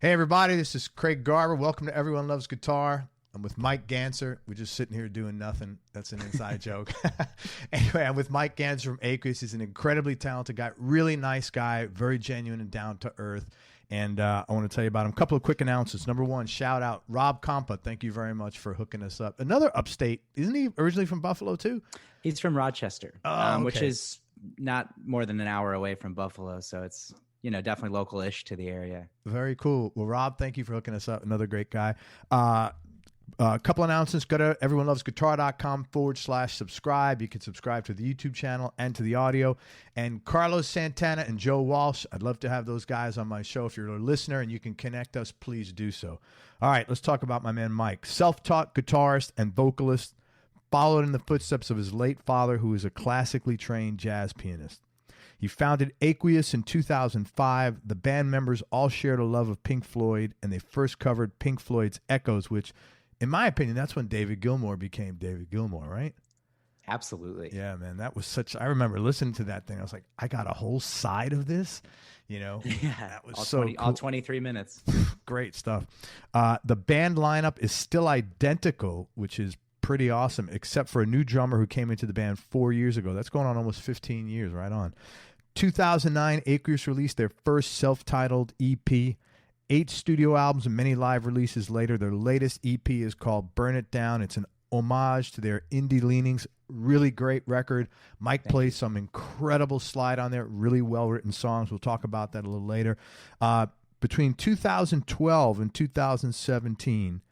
Hey everybody, this is Craig Garber. Welcome to Everyone Loves Guitar. I'm with Mike Gantzer. We're just sitting here doing nothing. That's an inside joke. Anyway, I'm with Mike Gantzer from Aqueous. He's an incredibly talented guy, really nice guy, very genuine and down to earth. And I want to tell you about him. A couple of quick announcements. Number one, shout out Rob Compa. Thank you very much for hooking us up. Another upstate. Isn't he originally from Buffalo too? He's from Rochester, okay. Which is not more than an hour away from Buffalo. So it's, definitely local-ish to the area. Very cool. Well, Rob, thank you for hooking us up. Another great guy. A couple announcements. Go to everyonelovesguitar.com/subscribe. You can subscribe to the YouTube channel and to the audio. And Carlos Santana and Joe Walsh, I'd love to have those guys on my show. If you're a listener and you can connect us, please do so. All right, let's talk about my man Mike. Self-taught guitarist and vocalist, followed in the footsteps of his late father, who was a classically trained jazz pianist. He founded Aqueous in 2005. The band members all shared a love of Pink Floyd, and they first covered Pink Floyd's Echoes, which, in my opinion, that's when David Gilmour became David Gilmour, right? Absolutely. Yeah, man, that was I remember listening to that thing. I was like, I got a whole side of this, Yeah, that was cool. All 23 minutes. Great stuff. The band lineup is still identical, which is pretty awesome, except for a new drummer who came into the band 4 years ago. That's going on almost 15 years, right on. 2009, Aqueous released their first self-titled EP, 8 studio albums and many live releases later. Their latest EP is called Burn It Down. It's an homage to their indie leanings. Really great record. Mike plays some incredible slide on there, really well-written songs. We'll talk about that a little later. Between 2012 and 2017,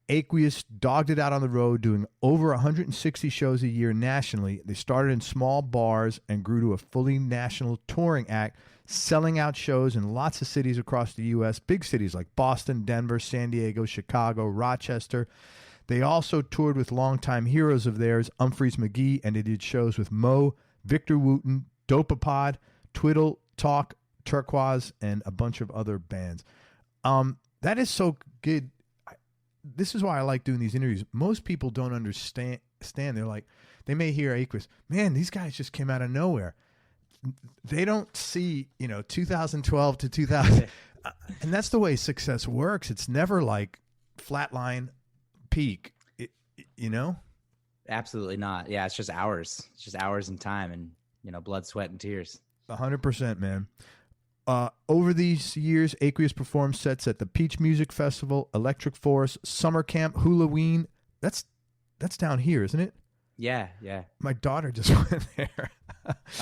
Aqueous dogged it out on the road, doing over 160 shows a year nationally. They started in small bars and grew to a fully national touring act, selling out shows in lots of cities across the U.S., big cities like Boston, Denver, San Diego, Chicago, Rochester. They also toured with longtime heroes of theirs, Humphreys McGee, and they did shows with Mo, Victor Wooten, Dopapod, Twiddle, Talk, Turquoise, and a bunch of other bands. That is so good. This is why I like doing these interviews. Most people don't understand. They're like, they may hear Aqueous. Man, these guys just came out of nowhere. They don't see, 2012 to 2000. And that's the way success works. It's never like flatline peak, Absolutely not. Yeah, it's just hours. It's just hours in time and, blood, sweat, and tears. 100%, man. Over these years, Aqueous performed sets at the Peach Music Festival, Electric Forest, Summer Camp, Halloween. That's down here, isn't it? Yeah. My daughter just went there.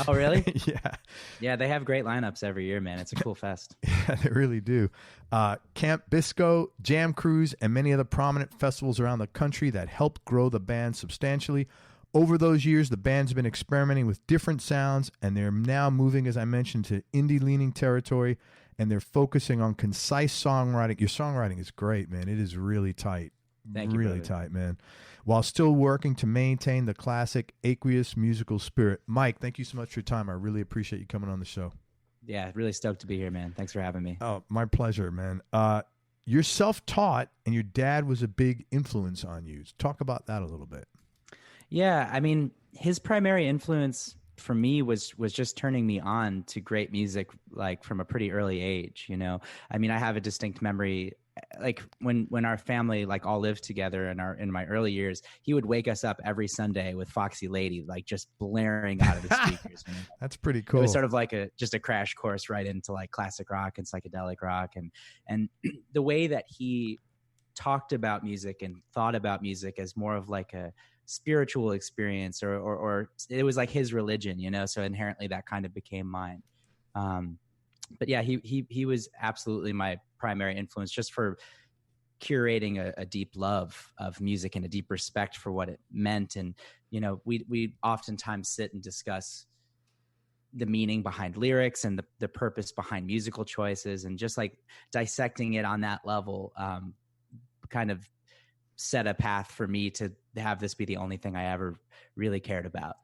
Oh, really? Yeah. Yeah, they have great lineups every year, man. It's a cool fest. Yeah, they really do. Camp Bisco, Jam Cruise, and many other prominent festivals around the country that helped grow the band substantially. Over those years, the band's been experimenting with different sounds, and they're now moving, as I mentioned, to indie-leaning territory, and they're focusing on concise songwriting. Your songwriting is great, man. It is really tight. Thank you, really brother. tight, man. While still working to maintain the classic Aqueous musical spirit. Mike, thank you so much for your time. I really appreciate you coming on the show. Yeah, really stoked to be here, man. Thanks for having me. Oh, my pleasure, man. You're self-taught, and your dad was a big influence on you. Talk about that a little bit. Yeah, I mean, his primary influence for me was just turning me on to great music, like from a pretty early age. I mean, I have a distinct memory, like when our family like all lived together in my early years. He would wake us up every Sunday with Foxy Lady, like just blaring out of the speakers. That's pretty cool. It was sort of like just a crash course right into like classic rock and psychedelic rock, and the way that he talked about music and thought about music as more of like a spiritual experience or it was like his religion, so inherently that kind of became mine. But yeah, he was absolutely my primary influence just for curating a deep love of music and a deep respect for what it meant. And we oftentimes sit and discuss the meaning behind lyrics and the purpose behind musical choices, and just like dissecting it on that level kind of set a path for me to have this be the only thing I ever really cared about.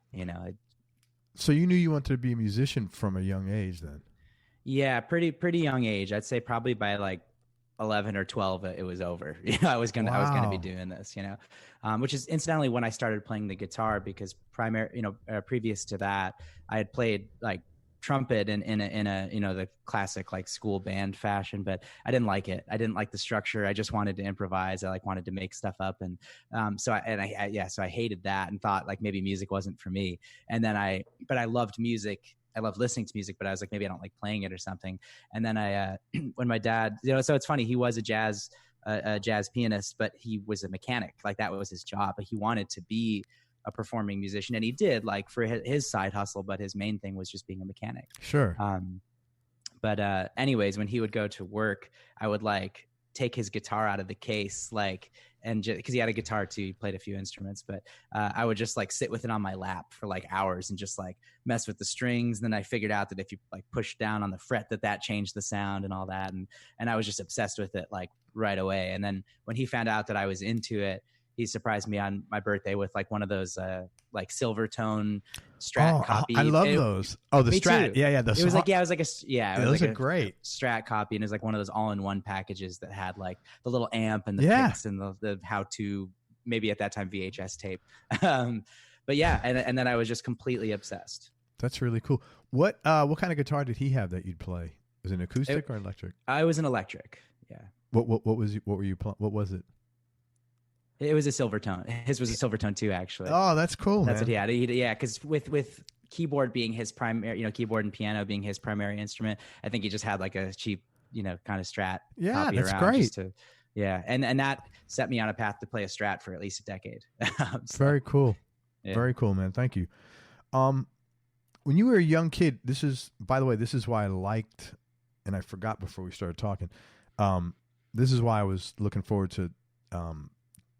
So you knew you wanted to be a musician from a young age then? Yeah, pretty young age. I'd say probably by like 11 or 12, it was over. I was gonna be doing this. Which is incidentally when I started playing the guitar, because previous to that, I had played like trumpet in a you know, the classic like school band fashion, but I didn't like it. I didn't like the structure. I just wanted to improvise. I like wanted to make stuff up, and so I hated that and thought like maybe music wasn't for me. And then but I loved music. I loved listening to music, but I was like, maybe I don't like playing it or something. And then when my dad, you know, so it's funny, he was a jazz pianist, but he was a mechanic. Like that was his job, but he wanted to be a performing musician, and he did, like, for his side hustle, but his main thing was just being a mechanic. Sure. But anyways, when he would go to work, I would like take his guitar out of the case, like, and because he had a guitar too, he played a few instruments, but I would just like sit with it on my lap for like hours and just like mess with the strings. And then I figured out that if you like push down on the fret, that changed the sound and all that. And I was just obsessed with it like right away. And then when he found out that I was into it, he surprised me on my birthday with like one of those like silver tone Strat copy. I love those. Oh, the Strat. Too. Yeah. It was like those are great. Strat copy, and it was like one of those all-in-one packages that had like the little amp and the picks and the how-to, maybe at that time VHS tape. But yeah, and then I was just completely obsessed. That's really cool. What kind of guitar did he have that you'd play? Was it an acoustic or electric? I was an electric. Yeah. What were you playing? What was it? It was a Silvertone. His was a Silvertone too, actually. Oh, that's cool. That's man. what he had. Yeah, because with keyboard being his primary, you know, keyboard and piano being his primary instrument, I think he just had like a cheap, you know, kind of Strat. Yeah, copy that's around great. And that set me on a path to play a Strat for at least a decade. Very cool. Yeah. Very cool, man. Thank you. When you were a young kid, by the way, this is why I liked, and I forgot before we started talking. This is why I was looking forward to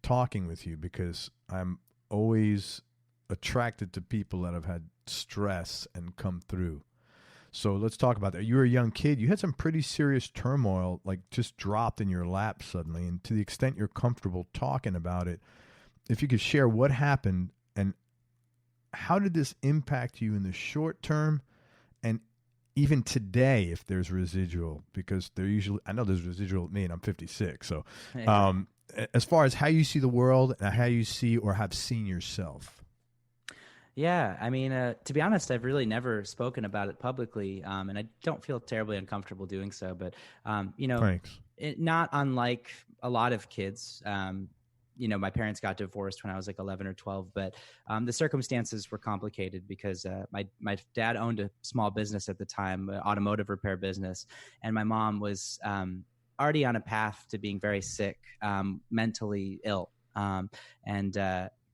talking with you, because I'm always attracted to people that have had stress and come through. So let's talk about that. You were a young kid. You had some pretty serious turmoil, like just dropped in your lap suddenly. And to the extent you're comfortable talking about it, if you could share what happened and how did this impact you in the short term, and even today, if there's residual, because I know there's residual with me, and I'm 56. So, as far as how you see the world and how you see or have seen yourself. Yeah, I mean, to be honest, I've really never spoken about it publicly, and I don't feel terribly uncomfortable doing so. But you know, Thanks. Not unlike a lot of kids. You know, my parents got divorced when I was like 11 or 12, but the circumstances were complicated because my dad owned a small business at the time, an automotive repair business, and my mom was already on a path to being very sick, mentally ill. And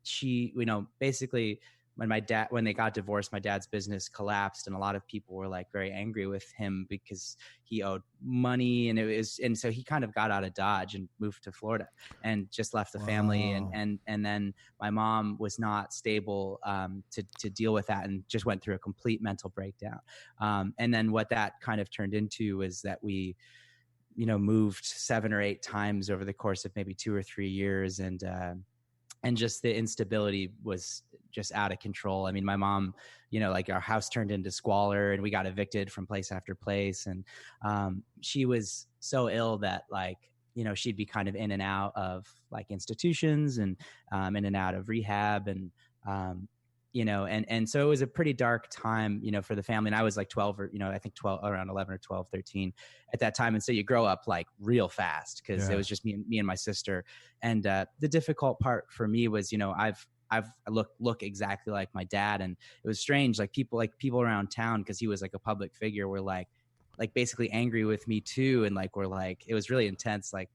she, you know, basically when they got divorced, my dad's business collapsed, and a lot of people were like very angry with him because he owed money, and so he kind of got out of Dodge and moved to Florida and just left the family. And then my mom was not stable to deal with that, and just went through a complete mental breakdown. And then what that kind of turned into was that we, you know, moved 7 or 8 times over the course of maybe 2 or 3 years. And just the instability was just out of control. I mean, my mom, you know, like our house turned into squalor, and we got evicted from place after place. And she was so ill that, like, you know, she'd be kind of in and out of like institutions and in and out of rehab. And, you know, and so it was a pretty dark time, you know, for the family. And I was like 12 or, you know, I think around 11 or 12, 13 at that time. And so you grow up like real fast because it was just me and my sister. And the difficult part for me was, you know, I look exactly like my dad. And it was strange. Like people around town, because he was like a public figure, were like basically angry with me too. And like, we're like, it was really intense. Like,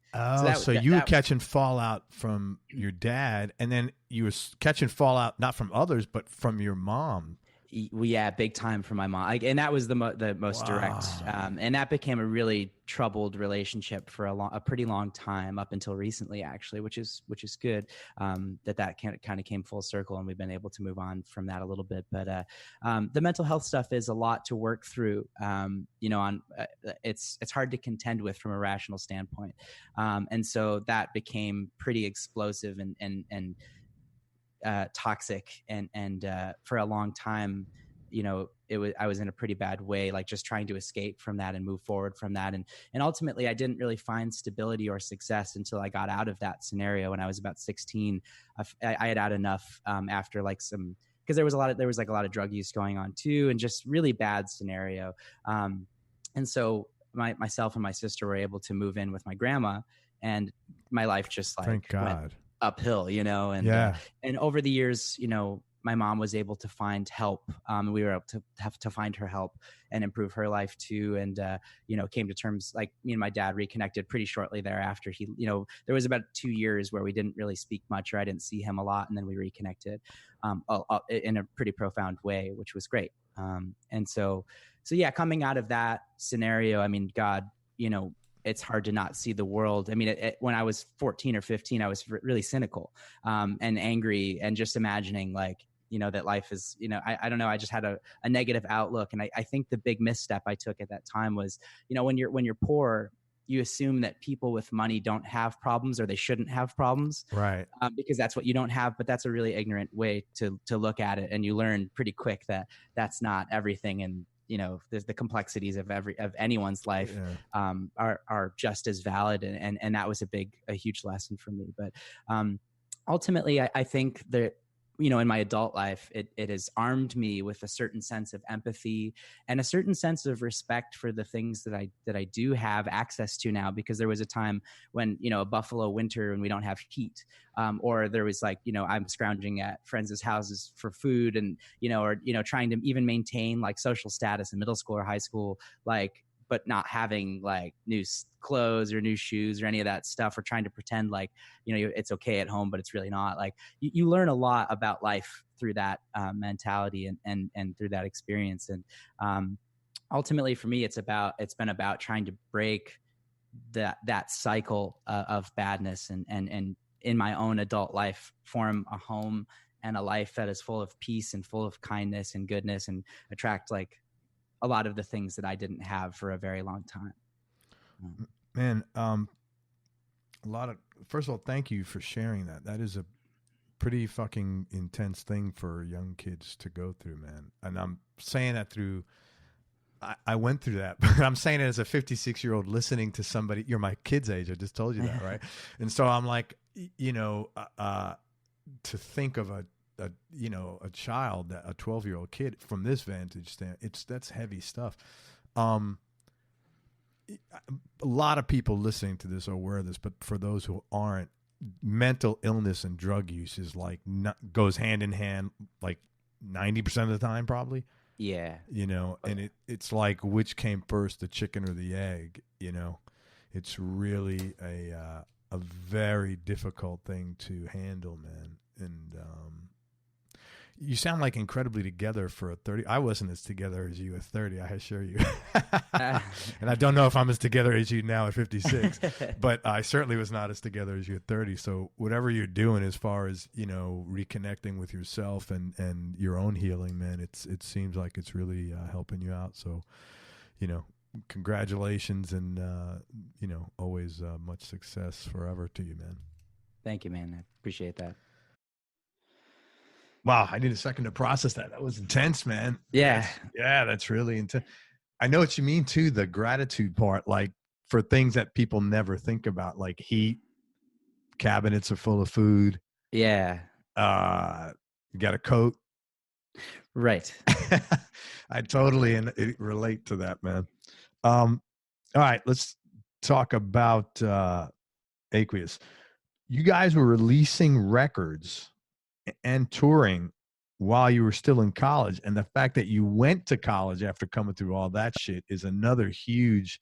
so you were catching fallout from your dad, and then you were catching fallout not from others, but from your mom. Yeah, big time for my mom. Like, and that was the most direct. And that became a really troubled relationship for a pretty long time, up until recently, actually, which is good. That kind of came full circle, and we've been able to move on from that a little bit. But the mental health stuff is a lot to work through. You know, it's hard to contend with from a rational standpoint. And so that became pretty explosive and toxic, and for a long time, you know, I was in a pretty bad way, like just trying to escape from that and move forward from that. And ultimately I didn't really find stability or success until I got out of that scenario when I was about 16. I had had enough after like some because there was like a lot of drug use going on too, and just really bad scenario. And so myself and my sister were able to move in with my grandma, and my life just like Thank God. went uphill, you know, and and over the years, you know, my mom was able to find help. We were able to have to find her help and improve her life too. And, you know, came to terms, like me and my dad reconnected pretty shortly thereafter. He, you know, there was about 2 years where we didn't really speak much, or I didn't see him a lot. And then we reconnected in a pretty profound way, which was great. And so yeah, coming out of that scenario, I mean, God, you know, it's hard to not see the world. I mean, when I was 14 or 15, I was really cynical and angry, and just imagining like, you know, that life is, you know, I don't know. I just had a negative outlook. And I think the big misstep I took at that time was, you know, when you're poor, you assume that people with money don't have problems, or they shouldn't have problems. Right. Because that's what you don't have. But that's a really ignorant way to look at it. And you learn pretty quick that that's not everything. And, you know, the complexities of anyone's life are just as valid. And that was a huge lesson for me. But ultimately, I think that, you know, in my adult life, it has armed me with a certain sense of empathy and a certain sense of respect for the things that I do have access to now, because there was a time when, you know, a Buffalo winter and we don't have heat, or there was like, you know, I'm scrounging at friends' houses for food, and, you know, or, you know, trying to even maintain like social status in middle school or high school, like, but not having like new clothes or new shoes or any of that stuff, or trying to pretend like, you know, it's okay at home, but it's really not. Like you learn a lot about life through that mentality and through that experience. And ultimately for me, it's been about trying to break that cycle of badness, and in my own adult life, form a home and a life that is full of peace and full of kindness and goodness, and attract like a lot of the things that I didn't have for a very long time. Man, first of all, thank you for sharing that. That is a pretty fucking intense thing for young kids to go through, man. And I'm saying that I went through that, but I'm saying it as a 56-year-old listening to somebody. You're my kid's age. I just told you that, right? And so I'm like, you know, to think of a child, a 12-year-old kid from this vantage stand, that's heavy stuff. A lot of people listening to this are aware of this, but for those who aren't, mental illness and drug use is like goes hand in hand, like 90% of the time, probably. Yeah. You know, and it's like, which came first, the chicken or the egg? You know, it's really a very difficult thing to handle, man. And you sound like incredibly together for a 30. I wasn't as together as you at 30, I assure you. And I don't know if I'm as together as you now at 56, but I certainly was not as together as you at 30. So whatever you're doing as far as, you know, reconnecting with yourself and your own healing, man, it seems like it's really helping you out. So, you know, congratulations, and, you know, always much success forever to you, man. Thank you, man. I appreciate that. Wow, I need a second to process that. That was intense, man. Yeah. That's really intense. I know what you mean too, the gratitude part, like for things that people never think about, like heat, cabinets are full of food. Yeah. You got a coat. Right. I totally relate to that, man. All right, let's talk about Aqueous. You guys were releasing records and touring while you were still in college, and the fact that you went to college after coming through all that shit is another huge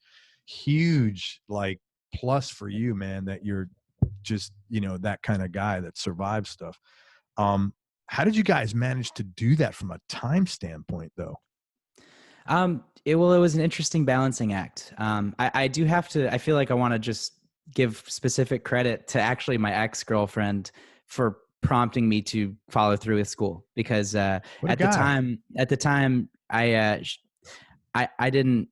like plus for you, man, that you're just, you know, that kind of guy that survives stuff. How did you guys manage to do that from a time standpoint, though? It was an interesting balancing act. I do have to, I feel like I want to just give specific credit to actually my ex-girlfriend for prompting me to follow through with school, because at the time I didn't.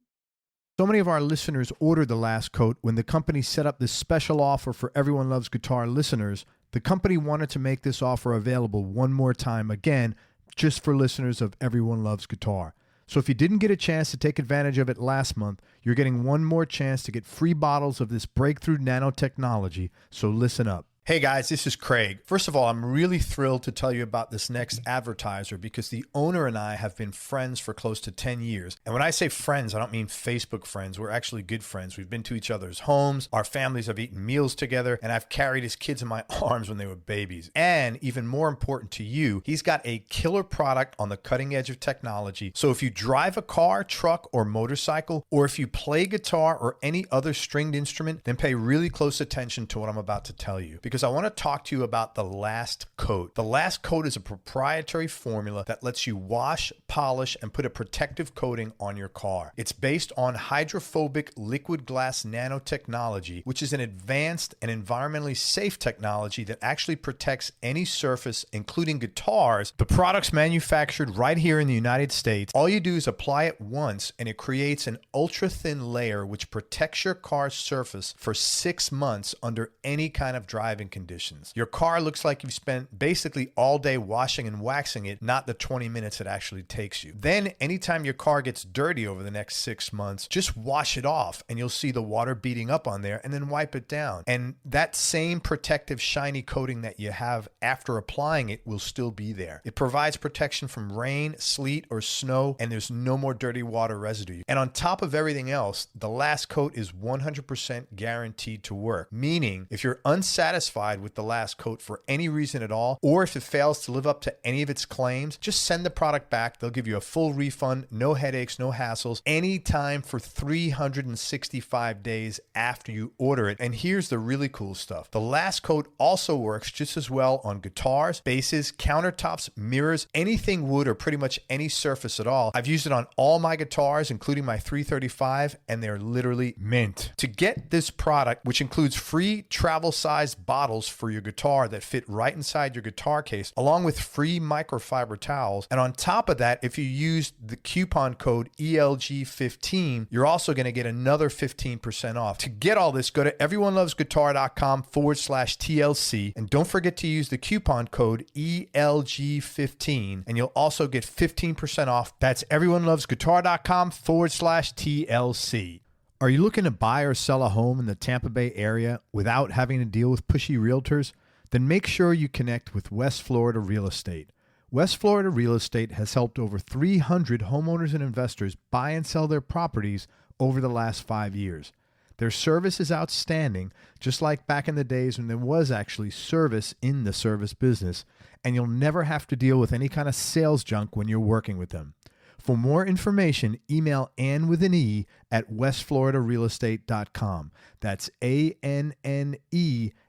So many of our listeners ordered the last coat when the company set up this special offer for Everyone Loves Guitar listeners. The company wanted to make this offer available one more time, again, just for listeners of Everyone Loves Guitar. So if you didn't get a chance to take advantage of it last month, you're getting one more chance to get free bottles of this breakthrough nanotechnology. So listen up. Hey guys, this is Craig. First of all, I'm really thrilled to tell you about this next advertiser because the owner and I have been friends for close to 10 years. And when I say friends, I don't mean Facebook friends. We're actually good friends. We've been to each other's homes. Our families have eaten meals together, and I've carried his kids in my arms when they were babies. And even more important to you, he's got a killer product on the cutting edge of technology. So if you drive a car, truck, or motorcycle, or if you play guitar or any other stringed instrument, then pay really close attention to what I'm about to tell you. Because I want to talk to you about the Last Coat. The Last Coat is a proprietary formula that lets you wash, polish, and put a protective coating on your car. It's based on hydrophobic liquid glass nanotechnology, which is an advanced and environmentally safe technology that actually protects any surface, including guitars. The product's manufactured right here in the United States. All you do is apply it once, and it creates an ultra-thin layer which protects your car's surface for 6 months under any kind of driving conditions. Your car looks like you've spent basically all day washing and waxing it, not the 20 minutes it actually takes you. Then anytime your car gets dirty over the next 6 months, just wash it off and you'll see the water beating up on there, and then wipe it down. And that same protective shiny coating that you have after applying it will still be there. It provides protection from rain, sleet, or snow, and there's no more dirty water residue. And on top of everything else, the Last Coat is 100% guaranteed to work, meaning if you're unsatisfied with the Last Coat for any reason at all, or if it fails to live up to any of its claims, just send the product back. They'll give you a full refund, no headaches, no hassles, anytime for 365 days after you order it. And here's the really cool stuff. The Last Coat also works just as well on guitars, basses, countertops, mirrors, anything wood or pretty much any surface at all. I've used it on all my guitars, including my 335, and they're literally mint. To get this product, which includes free travel-sized bottles for your guitar that fit right inside your guitar case, along with free microfiber towels. And on top of that, if you use the coupon code ELG15, you're also going to get another 15% off. To get all this, go to everyonelovesguitar.com/TLC, and don't forget to use the coupon code ELG15, and you'll also get 15% off. That's everyonelovesguitar.com/TLC. Are you looking to buy or sell a home in the Tampa Bay area without having to deal with pushy realtors? Then make sure you connect with West Florida Real Estate. West Florida Real Estate has helped over 300 homeowners and investors buy and sell their properties over the last 5 years. Their service is outstanding, just like back in the days when there was actually service in the service business, and you'll never have to deal with any kind of sales junk when you're working with them. For more information, email Ann with an E at westfloridarealestate.com. That's ANNE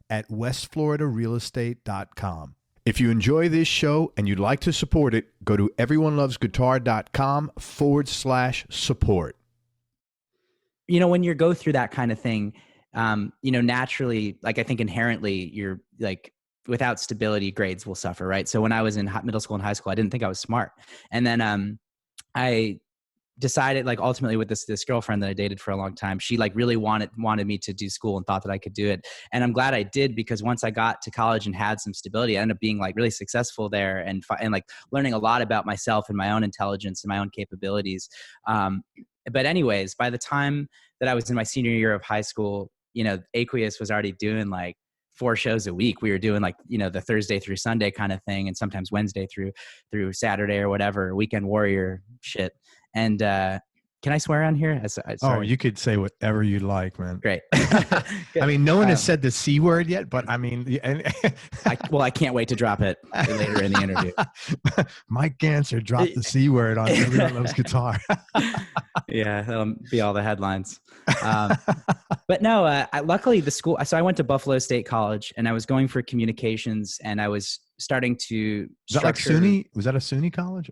at westfloridarealestate.com. If you enjoy this show and you'd like to support it, go to everyonelovesguitar.com/support. You know, when you go through that kind of thing, naturally, like I think inherently you're like, without stability, grades will suffer, right? So when I was in middle school and high school, I didn't think I was smart. And then, I decided, like, ultimately with this girlfriend that I dated for a long time, she like really wanted me to do school and thought that I could do it. And I'm glad I did, because once I got to college and had some stability, I ended up being like really successful there and like learning a lot about myself and my own intelligence and my own capabilities. But anyways, by the time that I was in my senior year of high school, Aqueous was already doing like 4 shows a week. We were doing like, the Thursday through Sunday kind of thing, and sometimes Wednesday through Saturday or whatever, weekend warrior shit. And can I swear on here? Oh, you could say whatever you like, man. Great. I mean, no one has said the C word yet, but I mean, I can't wait to drop it later in the interview. Mike Gantzer dropped the C word on Everyone Loves Guitar. Yeah, that'll be all the headlines. But no, luckily the school, so I went to Buffalo State College and I was going for communications, and I was starting to Is that like SUNY? Was that a SUNY college?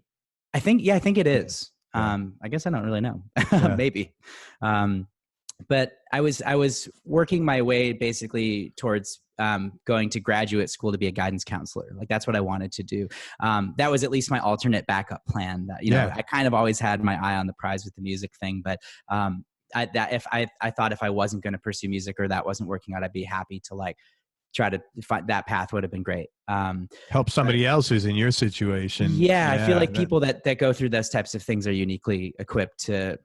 I think it is. I guess I don't really know. Yeah. Maybe. But I was working my way basically towards going to graduate school to be a guidance counselor. Like that's what I wanted to do. That was at least my alternate backup plan. That I kind of always had my eye on the prize with the music thing, but I thought if I wasn't going to pursue music or that wasn't working out, I'd be happy to like try to find that path. Would have been great. Help somebody else who's in your situation. Yeah, I feel like people that go through those types of things are uniquely equipped to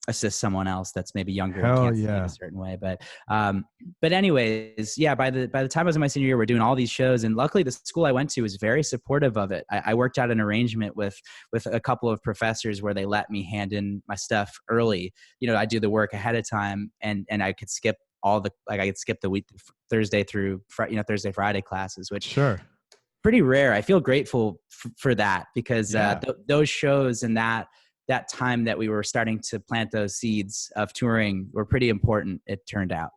assist someone else that's maybe younger and Hell can't sing yeah. a certain way. But anyways, yeah, by the time I was in my senior year, we're doing all these shows, and luckily the school I went to was very supportive of it. I worked out an arrangement with a couple of professors where they let me hand in my stuff early. I do the work ahead of time, and I could skip I could skip the week, Thursday through Thursday, Friday classes, which Sure. pretty rare. I feel grateful for that, because those shows and that time that we were starting to plant those seeds of touring were pretty important, it turned out.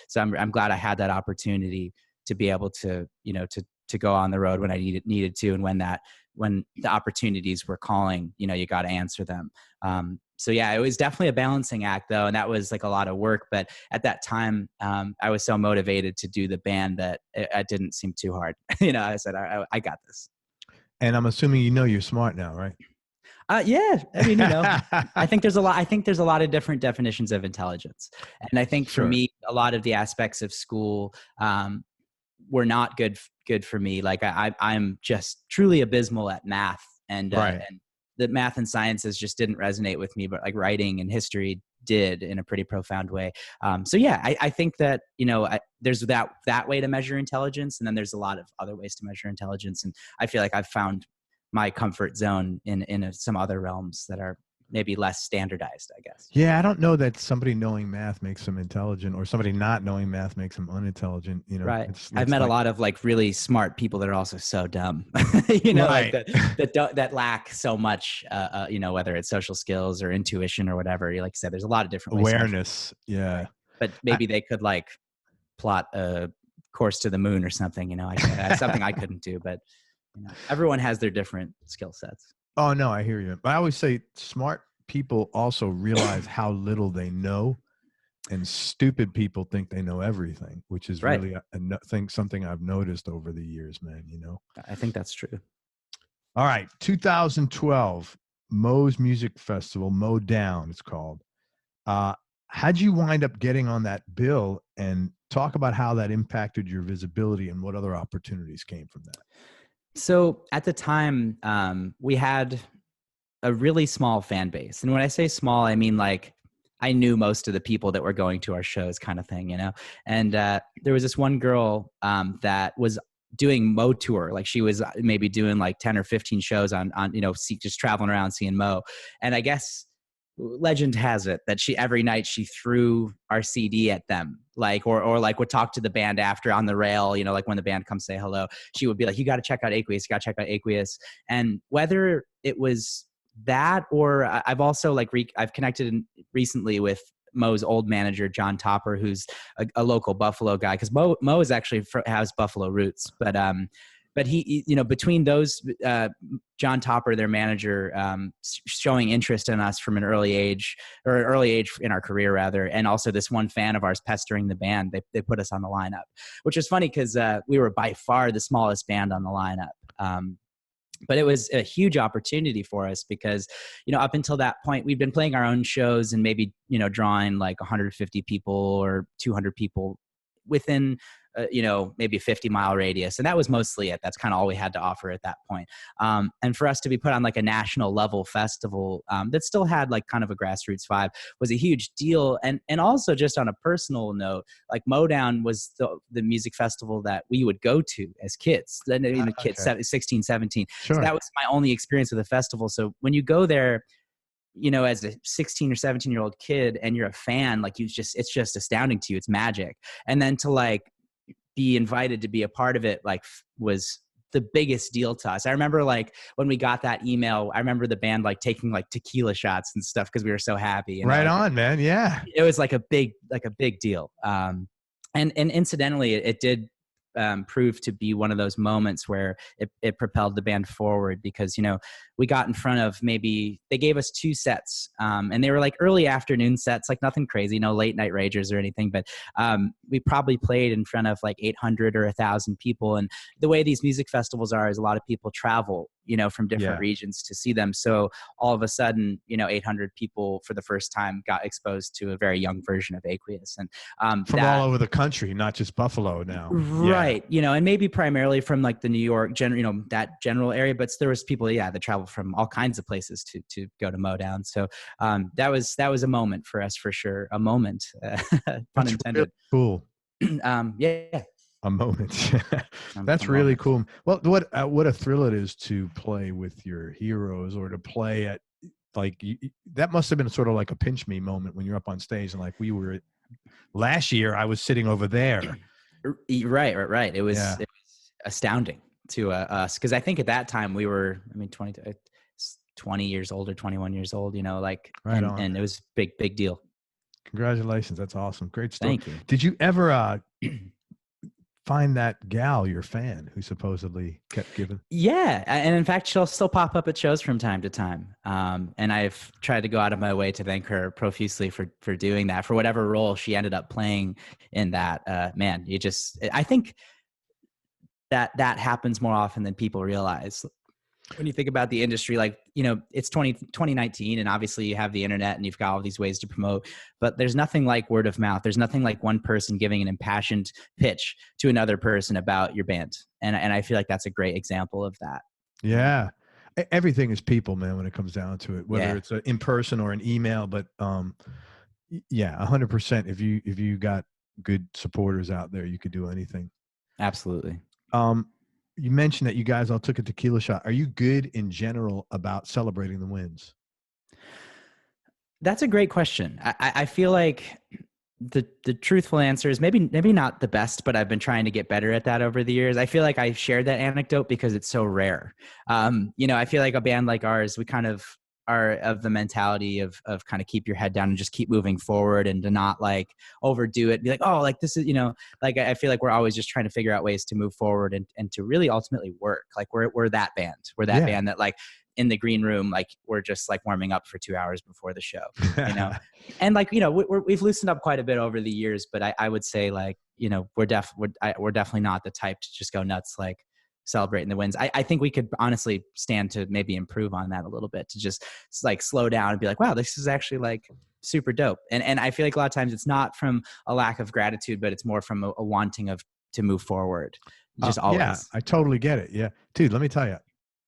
So I'm glad I had that opportunity to be able to, to go on the road when I needed to. And when the opportunities were calling, you got to answer them. So yeah, it was definitely a balancing act though. And that was like a lot of work, but at that time, I was so motivated to do the band that it didn't seem too hard. I said, I got this. And I'm assuming you're smart now, right? Yeah. I mean, I think there's a lot of different definitions of intelligence. And I think for me, a lot of the aspects of school, were not good for me. Like I'm just truly abysmal at math, and the math and sciences just didn't resonate with me, but like writing and history did in a pretty profound way. So yeah, I think that, there's that way to measure intelligence. And then there's a lot of other ways to measure intelligence. And I feel like I've found my comfort zone in some other realms that are maybe less standardized, I guess. Yeah, I don't know that somebody knowing math makes them intelligent, or somebody not knowing math makes them unintelligent. Right. It's I've met like a lot of like really smart people that are also so dumb, like that lack so much, whether it's social skills or intuition or whatever. Like I said, there's a lot of different ways. Awareness. Yeah. Right. But maybe they could like plot a course to the moon or something, that's something I couldn't do, but everyone has their different skill sets. Oh no, I hear you. But I always say smart people also realize how little they know, and stupid people think they know everything, which is really something I've noticed over the years, man. I think that's true. All right, 2012 Mo's Music Festival, Mo Down, it's called. How'd you wind up getting on that bill, and talk about how that impacted your visibility and what other opportunities came from that? So at the time, we had a really small fan base. And when I say small, I mean like I knew most of the people that were going to our shows, kind of thing, And there was this one girl that was doing Mo tour. Like she was maybe doing like 10 or 15 shows on just traveling around seeing Mo. And I guess legend has it that every night she threw our CD at them, like, or like would talk to the band after on the rail, like when the band comes say hello, she would be like, you got to check out Aqueous, Aqueous. And whether it was that, or I've also like, I've connected recently with Mo's old manager, John Topper, who's a local Buffalo guy. Cause Mo is actually has Buffalo roots, but he, between those, John Topper, their manager, showing interest in us from an early age in our career rather. And also this one fan of ours pestering the band, they put us on the lineup, which is funny because we were by far the smallest band on the lineup. But it was a huge opportunity for us because, up until that point, we'd been playing our own shows and maybe, drawing like 150 people or 200 people within maybe a 50-mile radius. And that was mostly it. That's kind of all we had to offer at that point. And for us to be put on like a national level festival that still had like kind of a grassroots vibe was a huge deal. And also just on a personal note, like Modown was the music festival that we would go to as kids, kids 16, 17. Sure. So that was my only experience with a festival. So when you go there, as a 16 or 17-year-old kid and you're a fan, like it's just astounding to you. It's magic. And then to like be invited to be a part of it, like was the biggest deal to us. I remember like when we got that email, I remember the band like taking like tequila shots and stuff because we were so happy. Right on, man. Yeah. It was like a big deal. And incidentally, it did proved to be one of those moments where it propelled the band forward because, we got in front of they gave us 2 sets and they were like early afternoon sets, like nothing crazy, no late night ragers or anything, but we probably played in front of like 800 or 1,000 people. And the way these music festivals are is a lot of people travel from different regions to see them. So all of a sudden, 800 people for the first time got exposed to a very young version of Aqueous. And from all over the country, not just Buffalo now. Right. And maybe primarily from like the New York, that general area, but there was people, that travel from all kinds of places to go to Motown. So that was a moment for us, for sure. A moment, pun intended. Really cool. Yeah. A moment. That's really cool. Well, what a thrill it is to play with your heroes, or to play at that must have been sort of like a pinch me moment when you're up on stage, and like we were last year. I was sitting over there. Right. It was astounding to us, because I think at that time we were 20 years old or 21 years old. And it was big deal. Congratulations. That's awesome. Great story. Thank you. Did you ever find that gal, your fan, who supposedly kept giving? Yeah. And in fact, she'll still pop up at shows from time to time. And I've tried to go out of my way to thank her profusely for doing that, for whatever role she ended up playing in that. I think that happens more often than people realize. When you think about the industry, it's 2019, and obviously you have the internet and you've got all these ways to promote, but there's nothing like word of mouth. There's nothing like one person giving an impassioned pitch to another person about your band. And I feel like that's a great example of that. Yeah. Everything is people, man, when it comes down to it, whether it's in person or an email, but 100%. If you got good supporters out there, you could do anything. Absolutely. You mentioned that you guys all took a tequila shot. Are you good in general about celebrating the wins? That's a great question. I feel like the truthful answer is maybe not the best, but I've been trying to get better at that over the years. I feel like I shared that anecdote because it's so rare. I feel like a band like ours, we kind of are of the mentality of kind of keep your head down and just keep moving forward, and to not like overdo it. Be like, oh, like this is, I feel like we're always just trying to figure out ways to move forward and to really ultimately work. Like we're that band. We're that band that like in the green room, like we're just like warming up for 2 hours before the show, and we've loosened up quite a bit over the years, but I would say like, we're definitely not the type to just go nuts, like celebrating the wins. I think we could honestly stand to maybe improve on that a little bit, to just like slow down and be like, wow, this is actually like super dope. And I feel like a lot of times it's not from a lack of gratitude, but it's more from a wanting to move forward. Just always. Yeah, I totally get it. Yeah. Dude, let me tell you,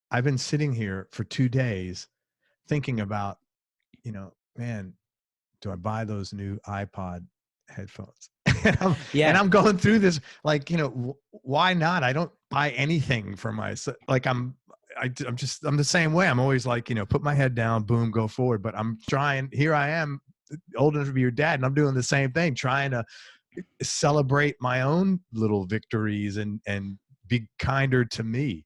I've been sitting here for 2 days thinking about, man, do I buy those new iPod headphones? And I'm going through this, like, why not? I don't buy anything for myself. Like I'm the same way. I'm always like, put my head down, boom, go forward. But I'm trying, here I am, old enough to be your dad, and I'm doing the same thing, trying to celebrate my own little victories and be kinder to me.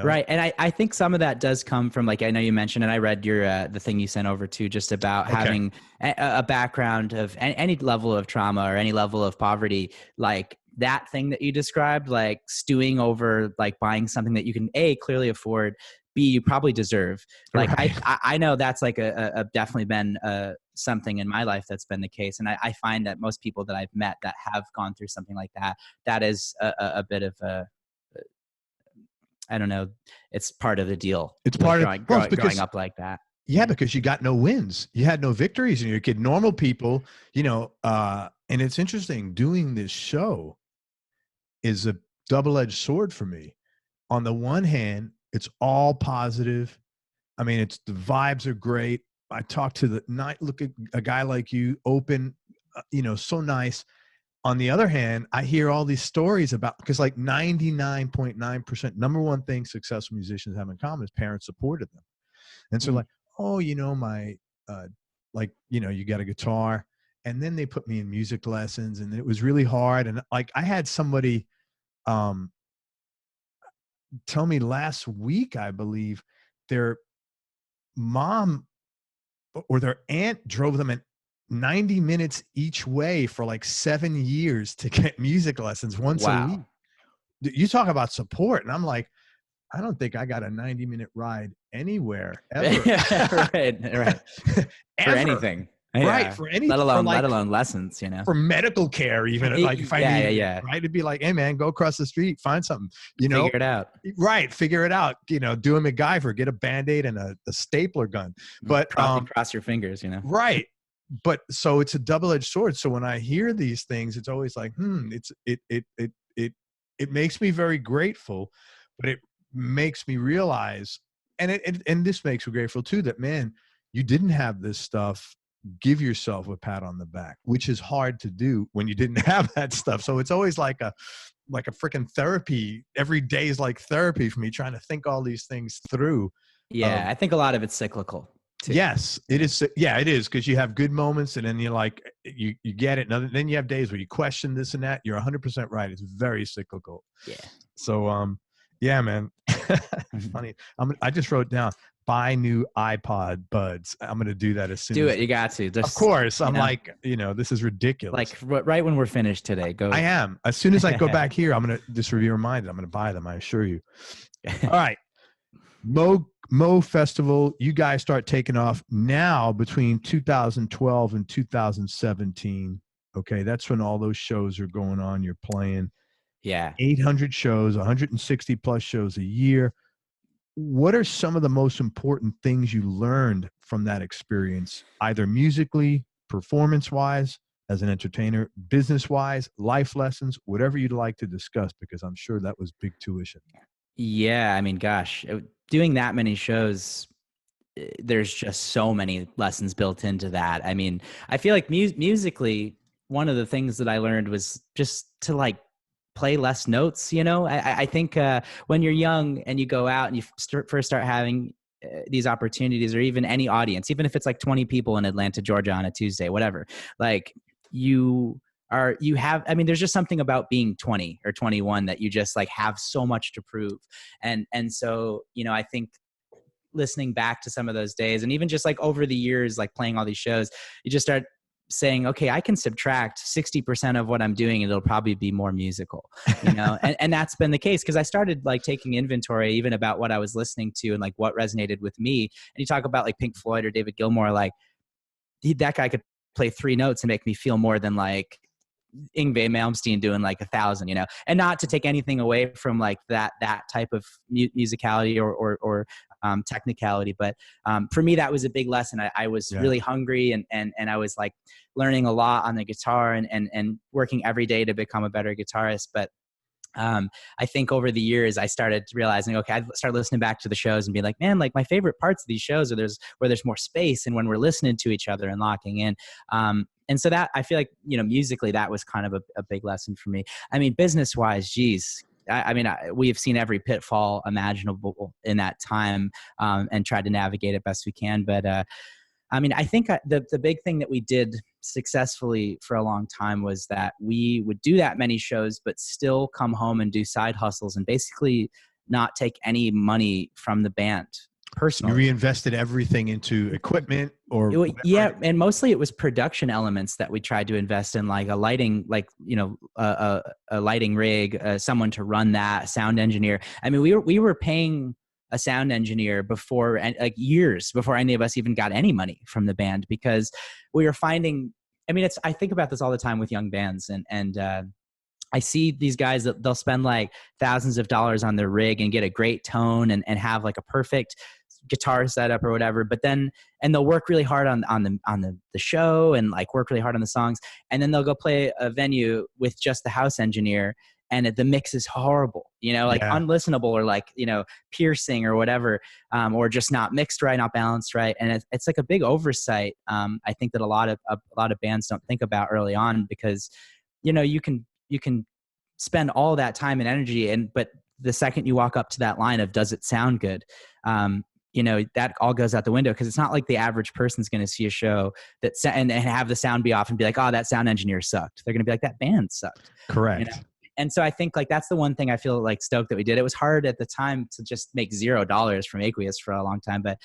Right. And I think some of that does come from, like, I know you mentioned, and I read your, the thing you sent over too, just about having a background of any level of trauma or any level of poverty, like that thing that you described, like stewing over, like buying something that you can clearly afford, B, you probably deserve. Like, right. I know that's like a definitely been something in my life that's been the case. And I find that most people that I've met that have gone through something like that, that is a bit of a, I don't know. It's part of the deal. It's part of growing up like that. Yeah, because you got no wins. You had no victories in your kid. Normal people, and it's interesting, doing this show is a double-edged sword for me. On the one hand, it's all positive. I mean, the vibes are great. I talk to look at a guy like you, open, so nice. On the other hand, I hear all these stories about, because like 99.9%, number one thing successful musicians have in common is parents supported them. And so like, oh, you got a guitar. And then they put me in music lessons, and it was really hard. And like, I had somebody tell me last week, I believe, their mom or their aunt drove them 90 minutes each way for like 7 years to get music lessons once a week. You talk about support. And I'm like, I don't think I got a 90-minute ride anywhere ever. Right. For anything. right? For any, let alone like, let alone lessons, you know, for medical care, even like if I need, right, it'd be like, hey man, go across the street, find something, you know, figure it out, right? Figure it out, you know, do a MacGyver, get a Band-Aid and a stapler gun, but cross your fingers, you know, right. But so it's a double-edged sword. So when I hear these things, it's always like, it makes me very grateful, but it makes me realize, and this makes me grateful too, that man, you didn't have this stuff. Give yourself a pat on the back, which is hard to do when you didn't have that stuff. So it's always like a freaking therapy. Every day is like therapy for me, trying to think all these things through. Yeah, I think a lot of it's cyclical too. Yes, it is. Yeah, it is, because you have good moments, and then you're like, you get it. And then you have days where you question this and that. You're 100% right. It's very cyclical. Yeah. So, yeah, man. Funny. I just wrote down, buy new iPod buds. I'm going to do that as soon. Do it. You got to. Of course. I'm like, you know, this is ridiculous. Like right when we're finished today, go. I am. As soon as I go back here, I'm going to just be reminded. I'm going to buy them. I assure you. All right. Mo Festival, you guys start taking off now between 2012 and 2017. Okay, that's when all those shows are going on. You're playing 800 shows, 160 plus shows a year. What are some of the most important things you learned from that experience, either musically, performance-wise, as an entertainer, business-wise, life lessons, whatever you'd like to discuss, because I'm sure that was big tuition. Yeah, I mean, gosh, doing that many shows, there's just so many lessons built into that. I mean, I feel like musically, one of the things that I learned was just to like play less notes. You know, I think when you're young and you go out and you first start having these opportunities, or even any audience, even if it's like 20 people in Atlanta, Georgia on a Tuesday, whatever, like I mean, there's just something about being 20 or 21 that you just like have so much to prove. And so, you know, I think listening back to some of those days, and even just like over the years, like playing all these shows, you just start saying, okay, I can subtract 60% of what I'm doing and it'll probably be more musical, you know? and that's been the case, because I started like taking inventory even about what I was listening to and like what resonated with me. And you talk about like Pink Floyd or David Gilmour, like that guy could play 3 notes and make me feel more than like Yngwie Malmsteen doing like 1,000, you know, and not to take anything away from like that type of musicality or technicality. But for me, that was a big lesson. I was really hungry and I was like learning a lot on the guitar and working every day to become a better guitarist. But I think over the years, I started realizing, okay, I started listening back to the shows and being like, man, like my favorite parts of these shows are where there's more space and when we're listening to each other and locking in. And so that, I feel like, you know, musically, that was kind of a big lesson for me. I mean, business wise, geez, we have seen every pitfall imaginable in that time and tried to navigate it best we can. But I mean, I think the big thing that we did successfully for a long time was that we would do that many shows, but still come home and do side hustles and basically not take any money from the band personally. You reinvested everything into equipment and mostly it was production elements that we tried to invest in, like a lighting, like, you know, a lighting rig, someone to run that, a sound engineer. I mean, we were paying a sound engineer before, like years before any of us even got any money from the band, because we were finding, I mean, I think about this all the time with young bands, and I see these guys that they'll spend like thousands of dollars on their rig and get a great tone and have like a perfect guitar setup or whatever, but then, and they'll work really hard on the show and like work really hard on the songs. And then they'll go play a venue with just the house engineer and the mix is horrible, you know, like unlistenable or like, you know, piercing or whatever, or just not mixed right, not balanced right. And it's like a big oversight. I think that a lot of bands don't think about early on, because, you know, you can spend all that time and energy, but the second you walk up to that line of, does it sound good? You know, that all goes out the window, because it's not like the average person's going to see a show and have the sound be off and be like, oh, that sound engineer sucked. They're going to be like, that band sucked. Correct. You know? And so I think like that's the one thing I feel like stoked that we did. It was hard at the time to just make $0 from Aqueous for a long time, but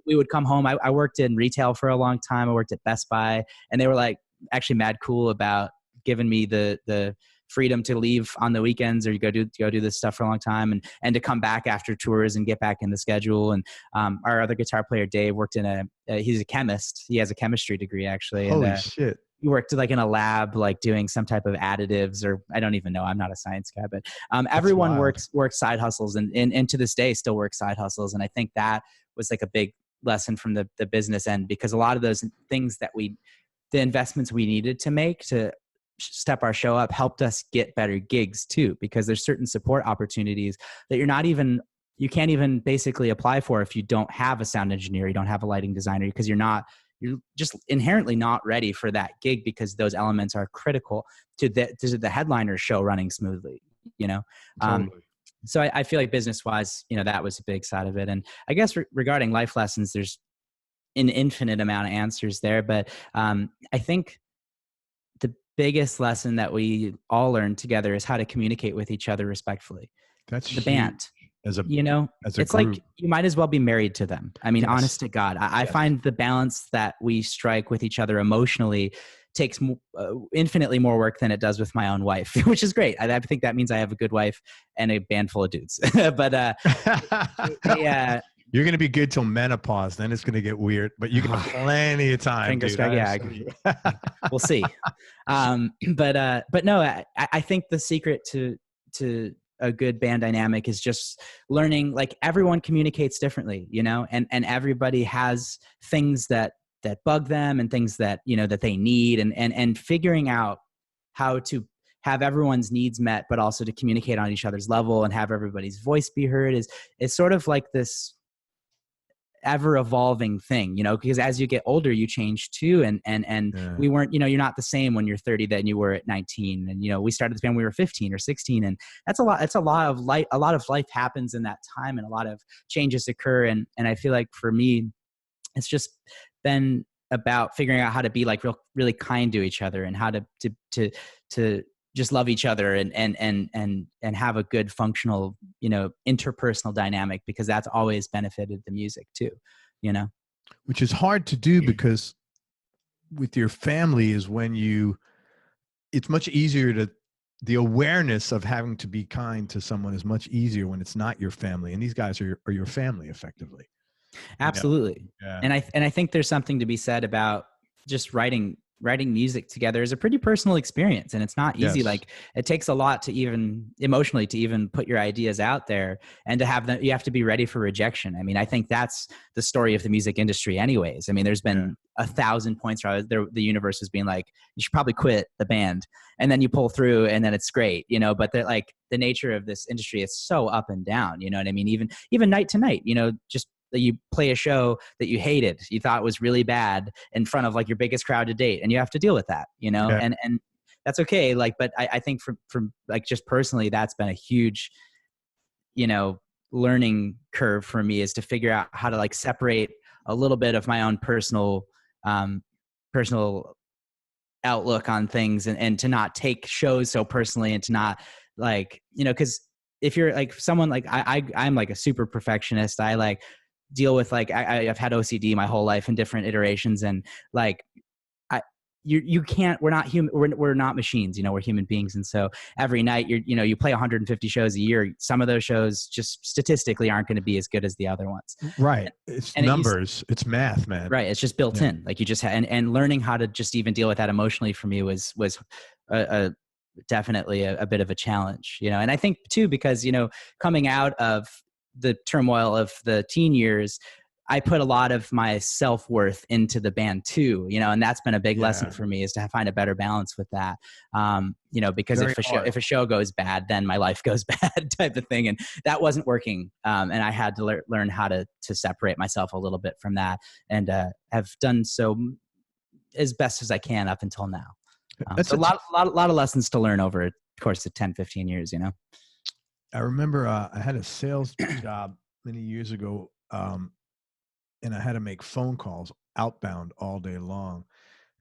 we would come home. I worked in retail for a long time. I worked at Best Buy, and they were like actually mad cool about giving me the freedom to leave on the weekends or you go do this stuff for a long time and to come back after tours and get back in the schedule. And our other guitar player, Dave, worked in he's a chemist. He has a chemistry degree actually. Holy shit. He worked like in a lab, like doing some type of additives, or I don't even know. I'm not a science guy, but everyone works side hustles and to this day still works side hustles. And I think that was like a big lesson from the business end, because a lot of those things that the investments we needed to make to step our show up helped us get better gigs too, because there's certain support opportunities that you can't even basically apply for if you don't have a sound engineer, you don't have a lighting designer, because you're just inherently not ready for that gig, because those elements are critical to the headliner show running smoothly, you know? Totally. So I feel like business wise, you know, that was a big side of it. And I guess regarding life lessons, there's an infinite amount of answers there. But I think the biggest lesson that we all learned together is how to communicate with each other respectfully. That's the huge. Band. You know, it's group. like you might as well be married to them. I mean, Yes. honest to God, I find the balance that we strike with each other emotionally takes infinitely more work than it does with my own wife, which is great. I think that means I have a good wife and a band full of dudes. But you're going to be good till menopause. Then it's going to get weird, but you can have plenty of time. Fingers crossed. Yeah, we'll see. But no, I think the secret to a good band dynamic is just learning, like everyone communicates differently, you know, and everybody has things that bug them and things that, you know, that they need, and figuring out how to have everyone's needs met, but also to communicate on each other's level and have everybody's voice be heard is sort of like this ever evolving thing, you know, because as you get older, you change too. And we weren't, you know, you're not the same when you're 30 than you were at 19. And, you know, we started this band when we were 15 or 16. And that's a lot. It's a lot of life happens in that time, and a lot of changes occur. And I feel like for me, it's just been about figuring out how to be like really kind to each other, and how to just love each other and have a good functional, you know, interpersonal dynamic, because that's always benefited the music too, you know, which is hard to do because with your family is when it's much easier the awareness of having to be kind to someone is much easier when it's not your family. And these guys are your family effectively. Absolutely. Yeah. And I think there's something to be said about just writing music together is a pretty personal experience, and it's not easy. Yes. Like it takes a lot to even emotionally to even put your ideas out there, and to have them, you have to be ready for rejection. I mean, I think that's the story of the music industry anyways. I mean, there's been 1,000 points where the universe has been like, you should probably quit the band, and then you pull through and then it's great, you know, but like the nature of this industry is so up and down, you know what I mean? Even night to night, you know, just that you play a show that you hated, you thought was really bad in front of like your biggest crowd to date, and you have to deal with that, you know, and that's okay. Like, but I think from like just personally, that's been a huge, you know, learning curve for me, is to figure out how to like separate a little bit of my own personal outlook on things, and to not take shows so personally, and to not like, you know, because if you're like someone like I'm like a super perfectionist, I like deal with like I've had OCD my whole life in different iterations, and like you can't, we're not human, we're not machines, you know, we're human beings. And so every night you play 150 shows a year, some of those shows just statistically aren't going to be as good as the other ones, right? It's numbers, it's math, man, right? It's just built in, like you just and learning how to just even deal with that emotionally for me was definitely a bit of a challenge, you know. And I think too, because, you know, coming out of the turmoil of the teen years, I put a lot of my self-worth into the band too, you know, and that's been a big lesson for me, is to find a better balance with that. You know, because if a show goes bad, then my life goes bad type of thing. And that wasn't working. And I had to learn how to separate myself a little bit from that, and have done so as best as I can up until now. So a lot of lessons to learn over the course of 10, 15 years, you know? I remember I had a sales job many years ago, and I had to make phone calls outbound all day long.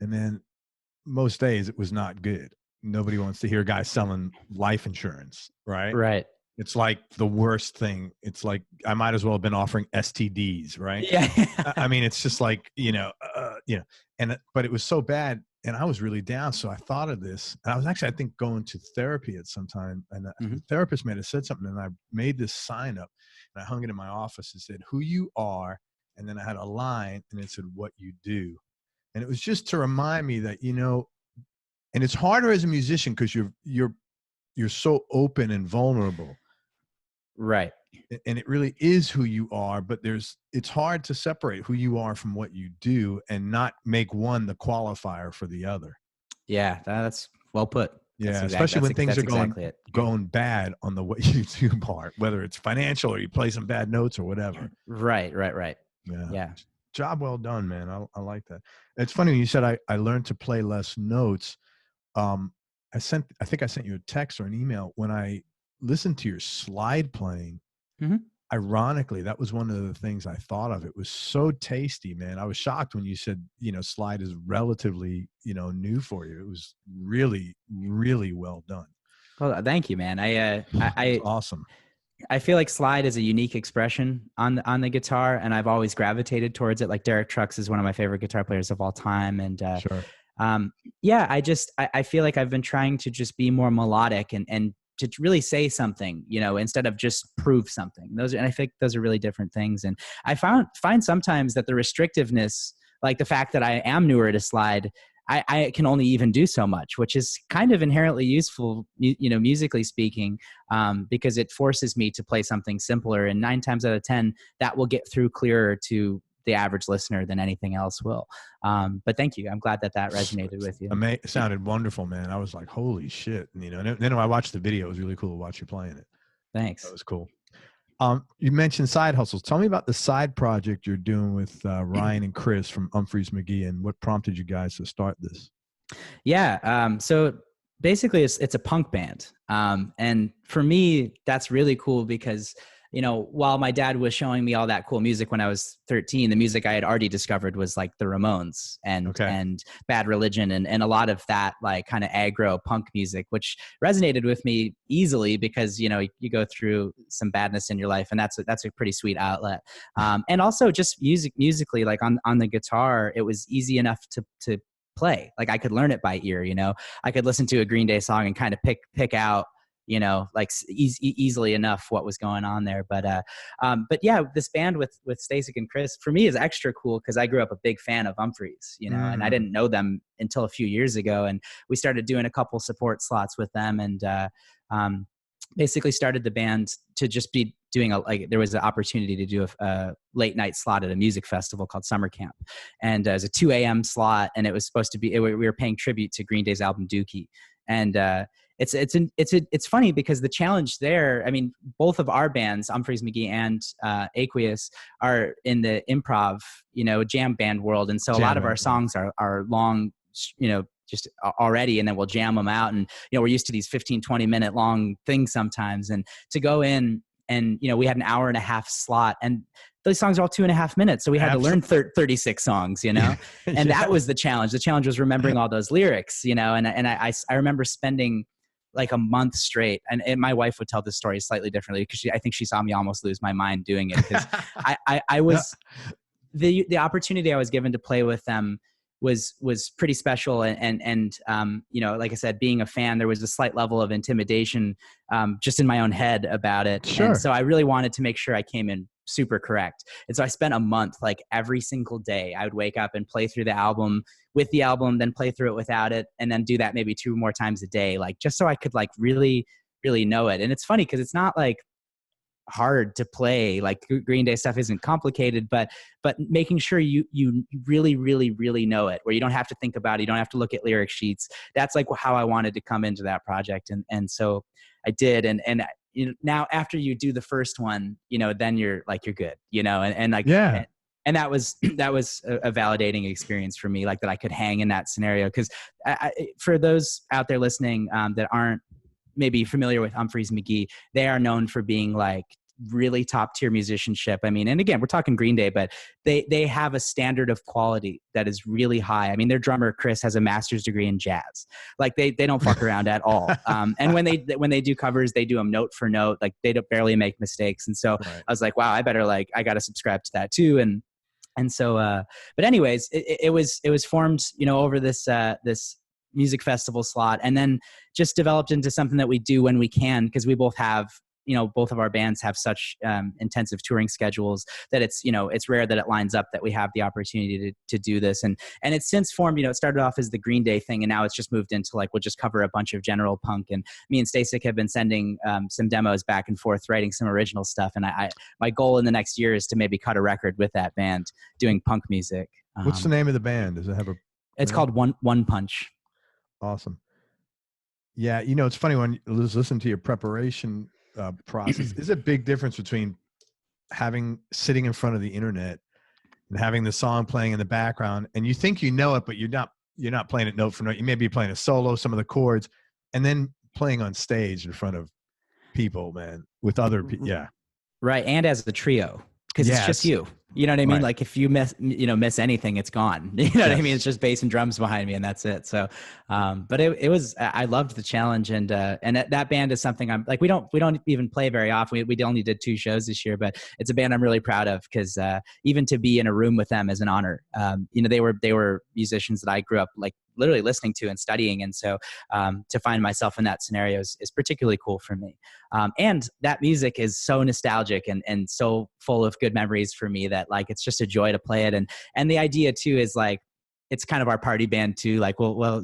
And then most days it was not good. Nobody wants to hear guys selling life insurance, right? Right. It's like the worst thing. It's like I might as well have been offering STDs, right? Yeah. I mean, it's just like, but it was so bad. and I was really down. So I thought of this. And I was actually, I think, going to therapy at some time. And the therapist may have said something. And I made this sign up and I hung it in my office and said, who you are. And then I had a line and it said, what you do. And it was just to remind me that, you know, and it's harder as a musician because you're so open and vulnerable. Right. And it really is who you are, but it's hard to separate who you are from what you do and not make one the qualifier for the other. Yeah, that's well put. Yeah, especially when things are going bad on the what you do part, whether it's financial or you play some bad notes or whatever. Right. Yeah. Job well done, man. I like that. It's funny when you said I learned to play less notes. I think I sent you a text or an email when I listened to your slide playing. Ironically, that was one of the things I thought of. It was so tasty, man. I was shocked when you said, you know, slide is relatively, you know, new for you. It was really, really well done. Well, thank you, man. Awesome. I feel like slide is a unique expression on the guitar, and I've always gravitated towards it. Like Derek Trucks is one of my favorite guitar players of all time. And sure. I feel like I've been trying to just be more melodic and to really say something, you know, instead of just prove something. And I think those are really different things. And I find sometimes that the restrictiveness, like the fact that I am newer to slide, I can only even do so much, which is kind of inherently useful, you know, musically speaking, because it forces me to play something simpler. And 9 times out of 10, that will get through clearer to the average listener than anything else will. But thank you. I'm glad that resonated with you. It sounded wonderful, man. I was like, holy shit. And, you know, and then when I watched the video, it was really cool to watch you playing it. Thanks. That was cool. You mentioned side hustles. Tell me about the side project you're doing with Ryan and Chris from Humphreys McGee, and what prompted you guys to start this? Yeah. So basically it's a punk band. And for me, that's really cool because, you know, while my dad was showing me all that cool music when I was 13, the music I had already discovered was like the Ramones and Bad Religion and a lot of that like kind of aggro punk music, which resonated with me easily because, you know, you go through some badness in your life and that's a pretty sweet outlet. And also just musically, like on the guitar, it was easy enough to play. Like I could learn it by ear, you know, I could listen to a Green Day song and kind of pick out, you know, like easily enough what was going on there. But yeah, this band with Stasek and Chris for me is extra cool because I grew up a big fan of Humphreys, you know, and I didn't know them until a few years ago. And we started doing a couple support slots with them and basically started the band to just be doing there was an opportunity to do a late night slot at a music festival called Summer Camp. And it was a 2 a.m. slot and it was supposed to be, we were paying tribute to Green Day's album Dookie. And it's funny because the challenge there, I mean, both of our bands, Humphreys McGee and Aqueous, are in the improv, you know, jam band world. And so a lot of our songs are long, you know, just already, and then we'll jam them out. And, you know, we're used to these 15, 20 minute long things sometimes. And to go in and, you know, we had an hour and a half slot and those songs are all 2.5 minutes. So we had to learn 36 songs, you know, and that was the challenge. The challenge was remembering all those lyrics, you know, and I remember spending like a month straight. And my wife would tell this story slightly differently because I think she saw me almost lose my mind doing it. Because I was, the opportunity I was given to play with them was pretty special. And you know, like I said, being a fan, there was a slight level of intimidation just in my own head about it. Sure. And so I really wanted to make sure I came in super correct. And so I spent a month, like every single day, I would wake up and play through the album with the album, then play through it without it, and then do that maybe 2 more times a day, like just so I could like really, really know it. And it's funny because it's not like hard to play, like Green Day stuff isn't complicated, but making sure you really, really, really know it, where you don't have to think about it, you don't have to look at lyric sheets. That's like how I wanted to come into that project. And so I did. And you know, now after you do the first one, you know, then you're good, you know, and like, yeah. And that was a validating experience for me, like that I could hang in that scenario. Because for those out there listening that aren't maybe familiar with Humphreys McGee, they are known for being like really top tier musicianship. I mean, and again, we're talking Green Day, but they have a standard of quality that is really high. I mean, their drummer Chris has a master's degree in jazz. Like they don't fuck around at all. And when they do covers, they do them note for note. Like they don't barely make mistakes. And so right. I was like, wow, I got to subscribe to that too. And And so, but anyways, it was formed, over this music festival slot, and then just developed into something that we do when we can, because we both have, both of our bands have such intensive touring schedules that it's rare that it lines up that we have the opportunity to do this. And it's since formed, it started off as the Green Day thing, and now it's just moved into like, we'll just cover a bunch of general punk. And me and Stasek have been sending some demos back and forth, writing some original stuff. And my goal in the next year is to maybe cut a record with that band doing punk music. What's the name of the band? Does it have It's called One Punch. Awesome. Yeah. It's funny when you listen to your preparation process. There's a big difference between sitting in front of the internet and having the song playing in the background, and you think you know it, but you're not playing it note for note. You may be playing a solo, some of the chords, and then playing on stage in front of people, man, with other people. Yeah. Right. And as the trio, because it's just you. You know what I mean? Right. Like if you miss anything, it's gone. You know what I mean? It's just bass and drums behind me, and that's it. So, but I loved the challenge, and that band is something I'm like, we don't even play very often. We only did 2 shows this year, but it's a band I'm really proud of, because even to be in a room with them is an honor. They were musicians that I grew up like literally listening to and studying. And so to find myself in that scenario is particularly cool for me. And that music is so nostalgic and so full of good memories for me that like, it's just a joy to play it. And the idea too is like, it's kind of our party band too. Like, well,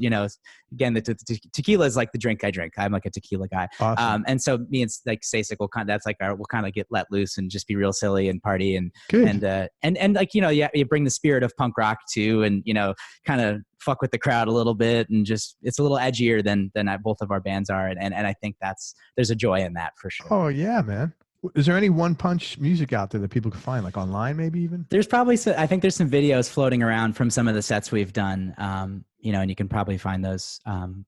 again, the tequila is like the drink I drink. I'm like a tequila guy. Awesome. And so me and like Stasek we'll kind of get let loose and just be real silly and party and like, you bring the spirit of punk rock too, and, kind of fuck with the crowd a little bit, and just, it's a little edgier than both of our bands are. And I think there's a joy in that for sure. Oh yeah, man. Is there any One Punch music out there that people can find, like online maybe even? There's probably I think there's some videos floating around from some of the sets we've done, and you can probably find those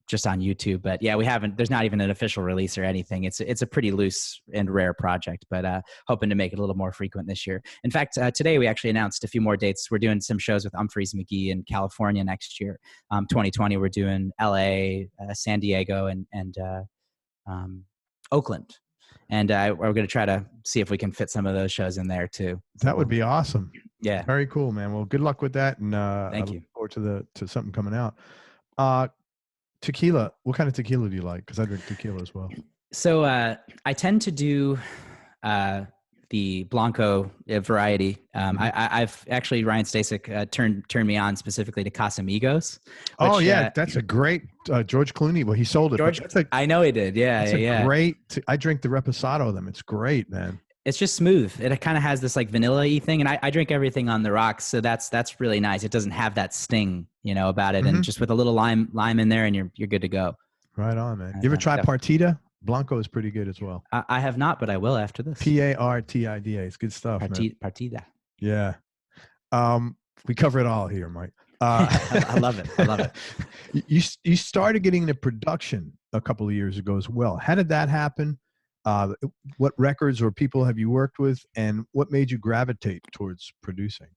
just on YouTube. But yeah, there's not even an official release or anything. It's a pretty loose and rare project, but hoping to make it a little more frequent this year. In fact, today we actually announced a few more dates. We're doing some shows with Humphreys McGee in California next year. 2020, we're doing LA, San Diego, and Oakland. And we're going to try to see if we can fit some of those shows in there too. That would be awesome. Yeah. Very cool, man. Well, good luck with that. And Thank you. look forward to something coming out. Tequila. What kind of tequila do you like? Because I drink tequila as well. So I tend to do the Blanco variety. I've actually, Ryan Stasek turned me on specifically to Casamigos. Oh yeah, that's a great George Clooney. Well, he sold it. I know he did. Yeah, great. I drink the Reposado of them. It's great, man. It's just smooth. It kind of has this like vanilla-y thing, and I drink everything on the rocks, so that's really nice. It doesn't have that sting, about it, and just with a little lime in there, and you're good to go. Right on, man. You ever try Partida? Blanco is pretty good as well. I have not, but I will after this. Partida. It's good stuff. Partida. Yeah. We cover it all here, Mike. I love it. You started getting into production a couple of years ago as well. How did that happen? What records or people have you worked with, and what made you gravitate towards producing?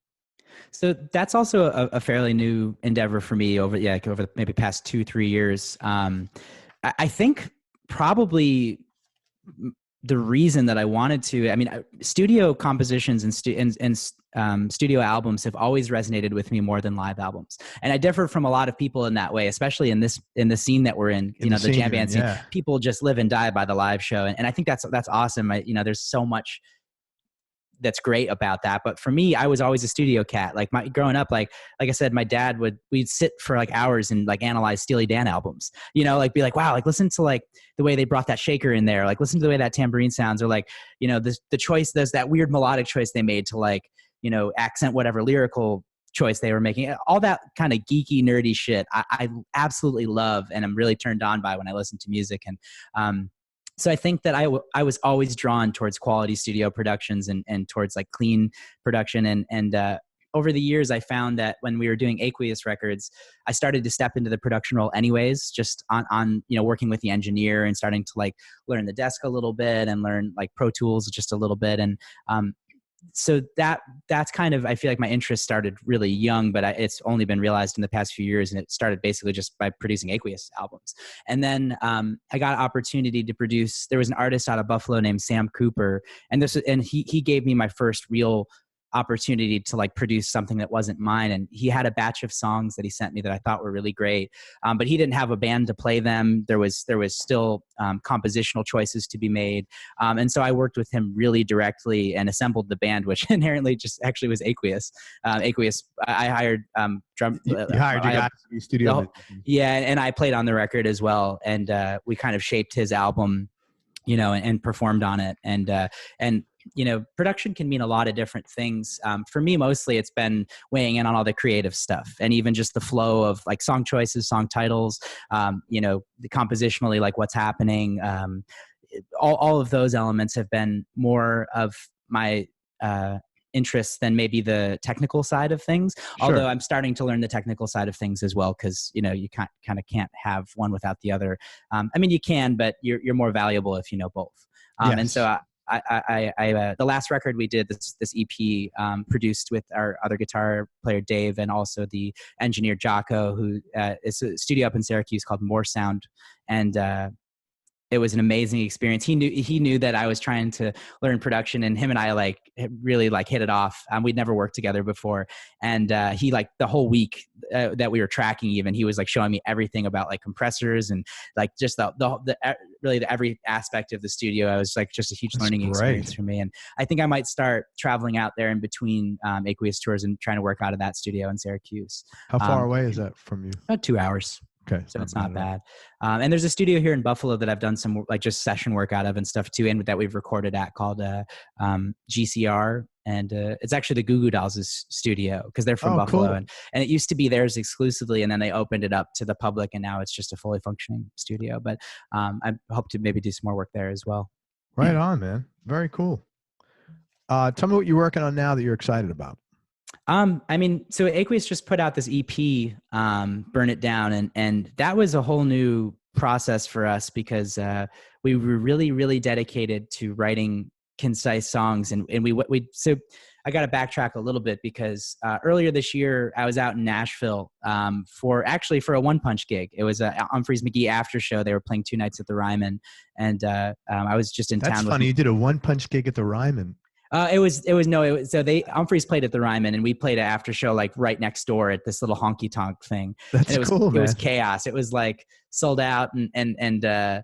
So that's also a fairly new endeavor for me over maybe past 2-3 years. I think probably the reason that I wanted to, studio compositions and studio albums have always resonated with me more than live albums. And I differ from a lot of people in that way, especially in the scene that we're in, the jam band scene. Yeah. People just live and die by the live show. And I think that's awesome. There's so much that's great about that. But for me, I was always a studio cat. Like growing up, like I said, my dad we'd sit for like hours and like analyze Steely Dan albums, be like, wow, like listen to like the way they brought that shaker in there. Like listen to the way that tambourine sounds, or like, the choice, there's that weird melodic choice they made to like, accent whatever lyrical choice they were making. All that kind of geeky, nerdy shit. I absolutely love, and I'm really turned on by when I listen to music. And, so I think that I was always drawn towards quality studio productions and towards like clean production. And over the years, I found that when we were doing Aqueous records, I started to step into the production role anyways, just on working with the engineer and starting to like learn the desk a little bit and learn like Pro Tools just a little bit. And so that's kind of, I feel like my interest started really young, but it's only been realized in the past few years. And it started basically just by producing Aqueous albums. And then I got an opportunity to produce, there was an artist out of Buffalo named Sam Cooper. And he gave me my first real opportunity to like produce something that wasn't mine. And he had a batch of songs that he sent me that I thought were really great. But he didn't have a band to play them. There was still compositional choices to be made. And so I worked with him really directly and assembled the band, which inherently just actually was Aqueous. Aqueous, I hired drum. You hired your guys in the studio. Yeah, and I played on the record as well. And we kind of shaped his album, you know, and performed on it. And you know, production can mean a lot of different things. For me, mostly it's been weighing in on all the creative stuff and even just the flow of like song choices, song titles, you know, the compositionally, like what's happening. All of those elements have been more of my interests than maybe the technical side of things. Sure. Although I'm starting to learn the technical side of things as well, because, you know, you kind of can't have one without the other. I mean, you can, but you're more valuable if you know both. Yes. And so I the last record we did, this EP, produced with our other guitar player Dave and also the engineer Jocko, who is a studio up in Syracuse called More Sound, and it was an amazing experience. He knew that I was trying to learn production, and him and I like really like hit it off. We'd never worked together before, and he like the whole week that we were tracking, even he was like showing me everything about like compressors and like just the every aspect of the studio. I was like just a huge learning experience for me, and I think I might start traveling out there in between Aqueous tours and trying to work out of that studio in Syracuse. How far away is that from you? About 2 hours. Okay. So it's not bad. And there's a studio here in Buffalo that I've done some like just session work out of and stuff too, and that we've recorded at, called GCR. And it's actually the Goo Goo Dolls' studio, because they're from Buffalo. Cool. And it used to be theirs exclusively, and then they opened it up to the public, and now it's just a fully functioning studio. But I hope to maybe do some more work there as well. Right on, man. Very cool. Tell me what you're working on now that you're excited about. I mean, so Aqueous just put out this EP, Burn It Down, and that was a whole new process for us, because we were really, really dedicated to writing concise songs, and we so I got to backtrack a little bit, because earlier this year I was out in Nashville for a One Punch gig. It was a Humphreys McGee after show. They were playing 2 nights at the Ryman, and I was just in town. That's funny. You did a One Punch gig at the Ryman. So Humphreys played at the Ryman, and we played an after show like right next door at this little honky tonk thing. That's cool, man. It was chaos. It was like sold out, and there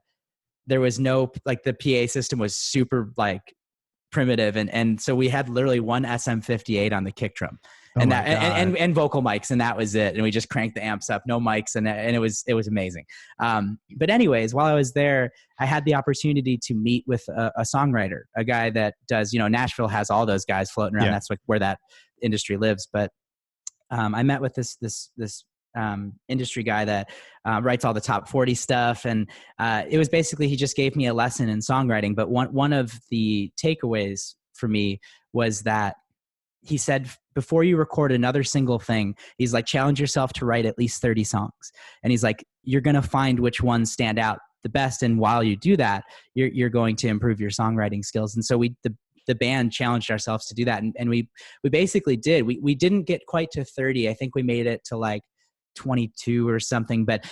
was no, like, the PA system was super like primitive, and so we had literally one SM58 on the kick drum. And and vocal mics, and that was it. And we just cranked the amps up, no mics, and it was amazing. But anyways, while I was there, I had the opportunity to meet with a songwriter, a guy that does, you know, Nashville has all those guys floating around. Yeah. That's like where that industry lives. But I met with this industry guy that writes all the top 40 stuff, and it was basically, he just gave me a lesson in songwriting. But one of the takeaways for me was that he said, before you record another single thing, he's like, challenge yourself to write at least 30 songs. And he's like, you're going to find which ones stand out the best. And while you do that, you're going to improve your songwriting skills. And so the band challenged ourselves to do that. And we basically did. We didn't get quite to 30. I think we made it to like 22 or something. But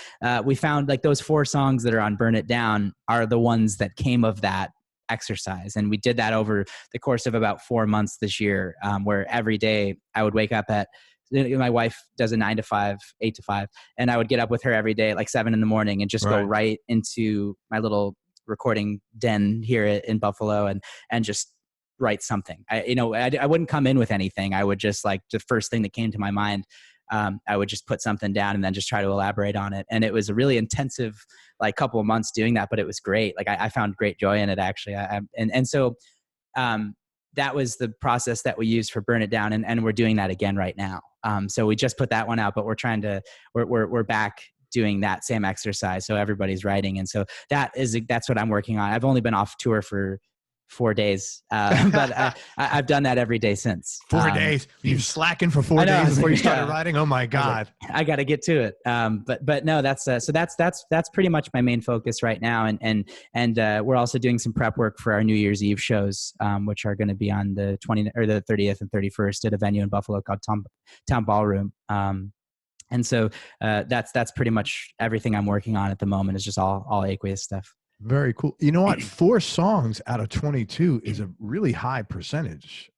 we found like those 4 songs that are on Burn It Down are the ones that came of that exercise. And we did that over the course of about 4 months this year, where every day I would wake up at, my wife does a 9 to 5, 8 to 5, and I would get up with her every day at like 7 in the morning and just go right into my little recording den here in Buffalo and just write something. I wouldn't come in with anything. I would just, like, the first thing that came to my mind, I would just put something down and then just try to elaborate on it. And it was a really intensive, like, couple of months doing that, but it was great. Like, I found great joy in it, actually. So that was the process that we used for Burn It Down. And we're doing that again right now. So we just put that one out, but we're back doing that same exercise. So everybody's writing. And so that's what I'm working on. I've only been off tour for 4 days, but I've done that every day since. 4 days. You slacking for 4 days before you started writing? Oh my God! I got to get to it. But no, that's pretty much my main focus right now. And we're also doing some prep work for our New Year's Eve shows, which are going to be on the 20th or the 30th and 31st at a venue in Buffalo called Town Ballroom. And so that's pretty much everything I'm working on at the moment. Is just all Aqueous stuff. Very cool. You know what? 4 songs out of 22 is a really high percentage.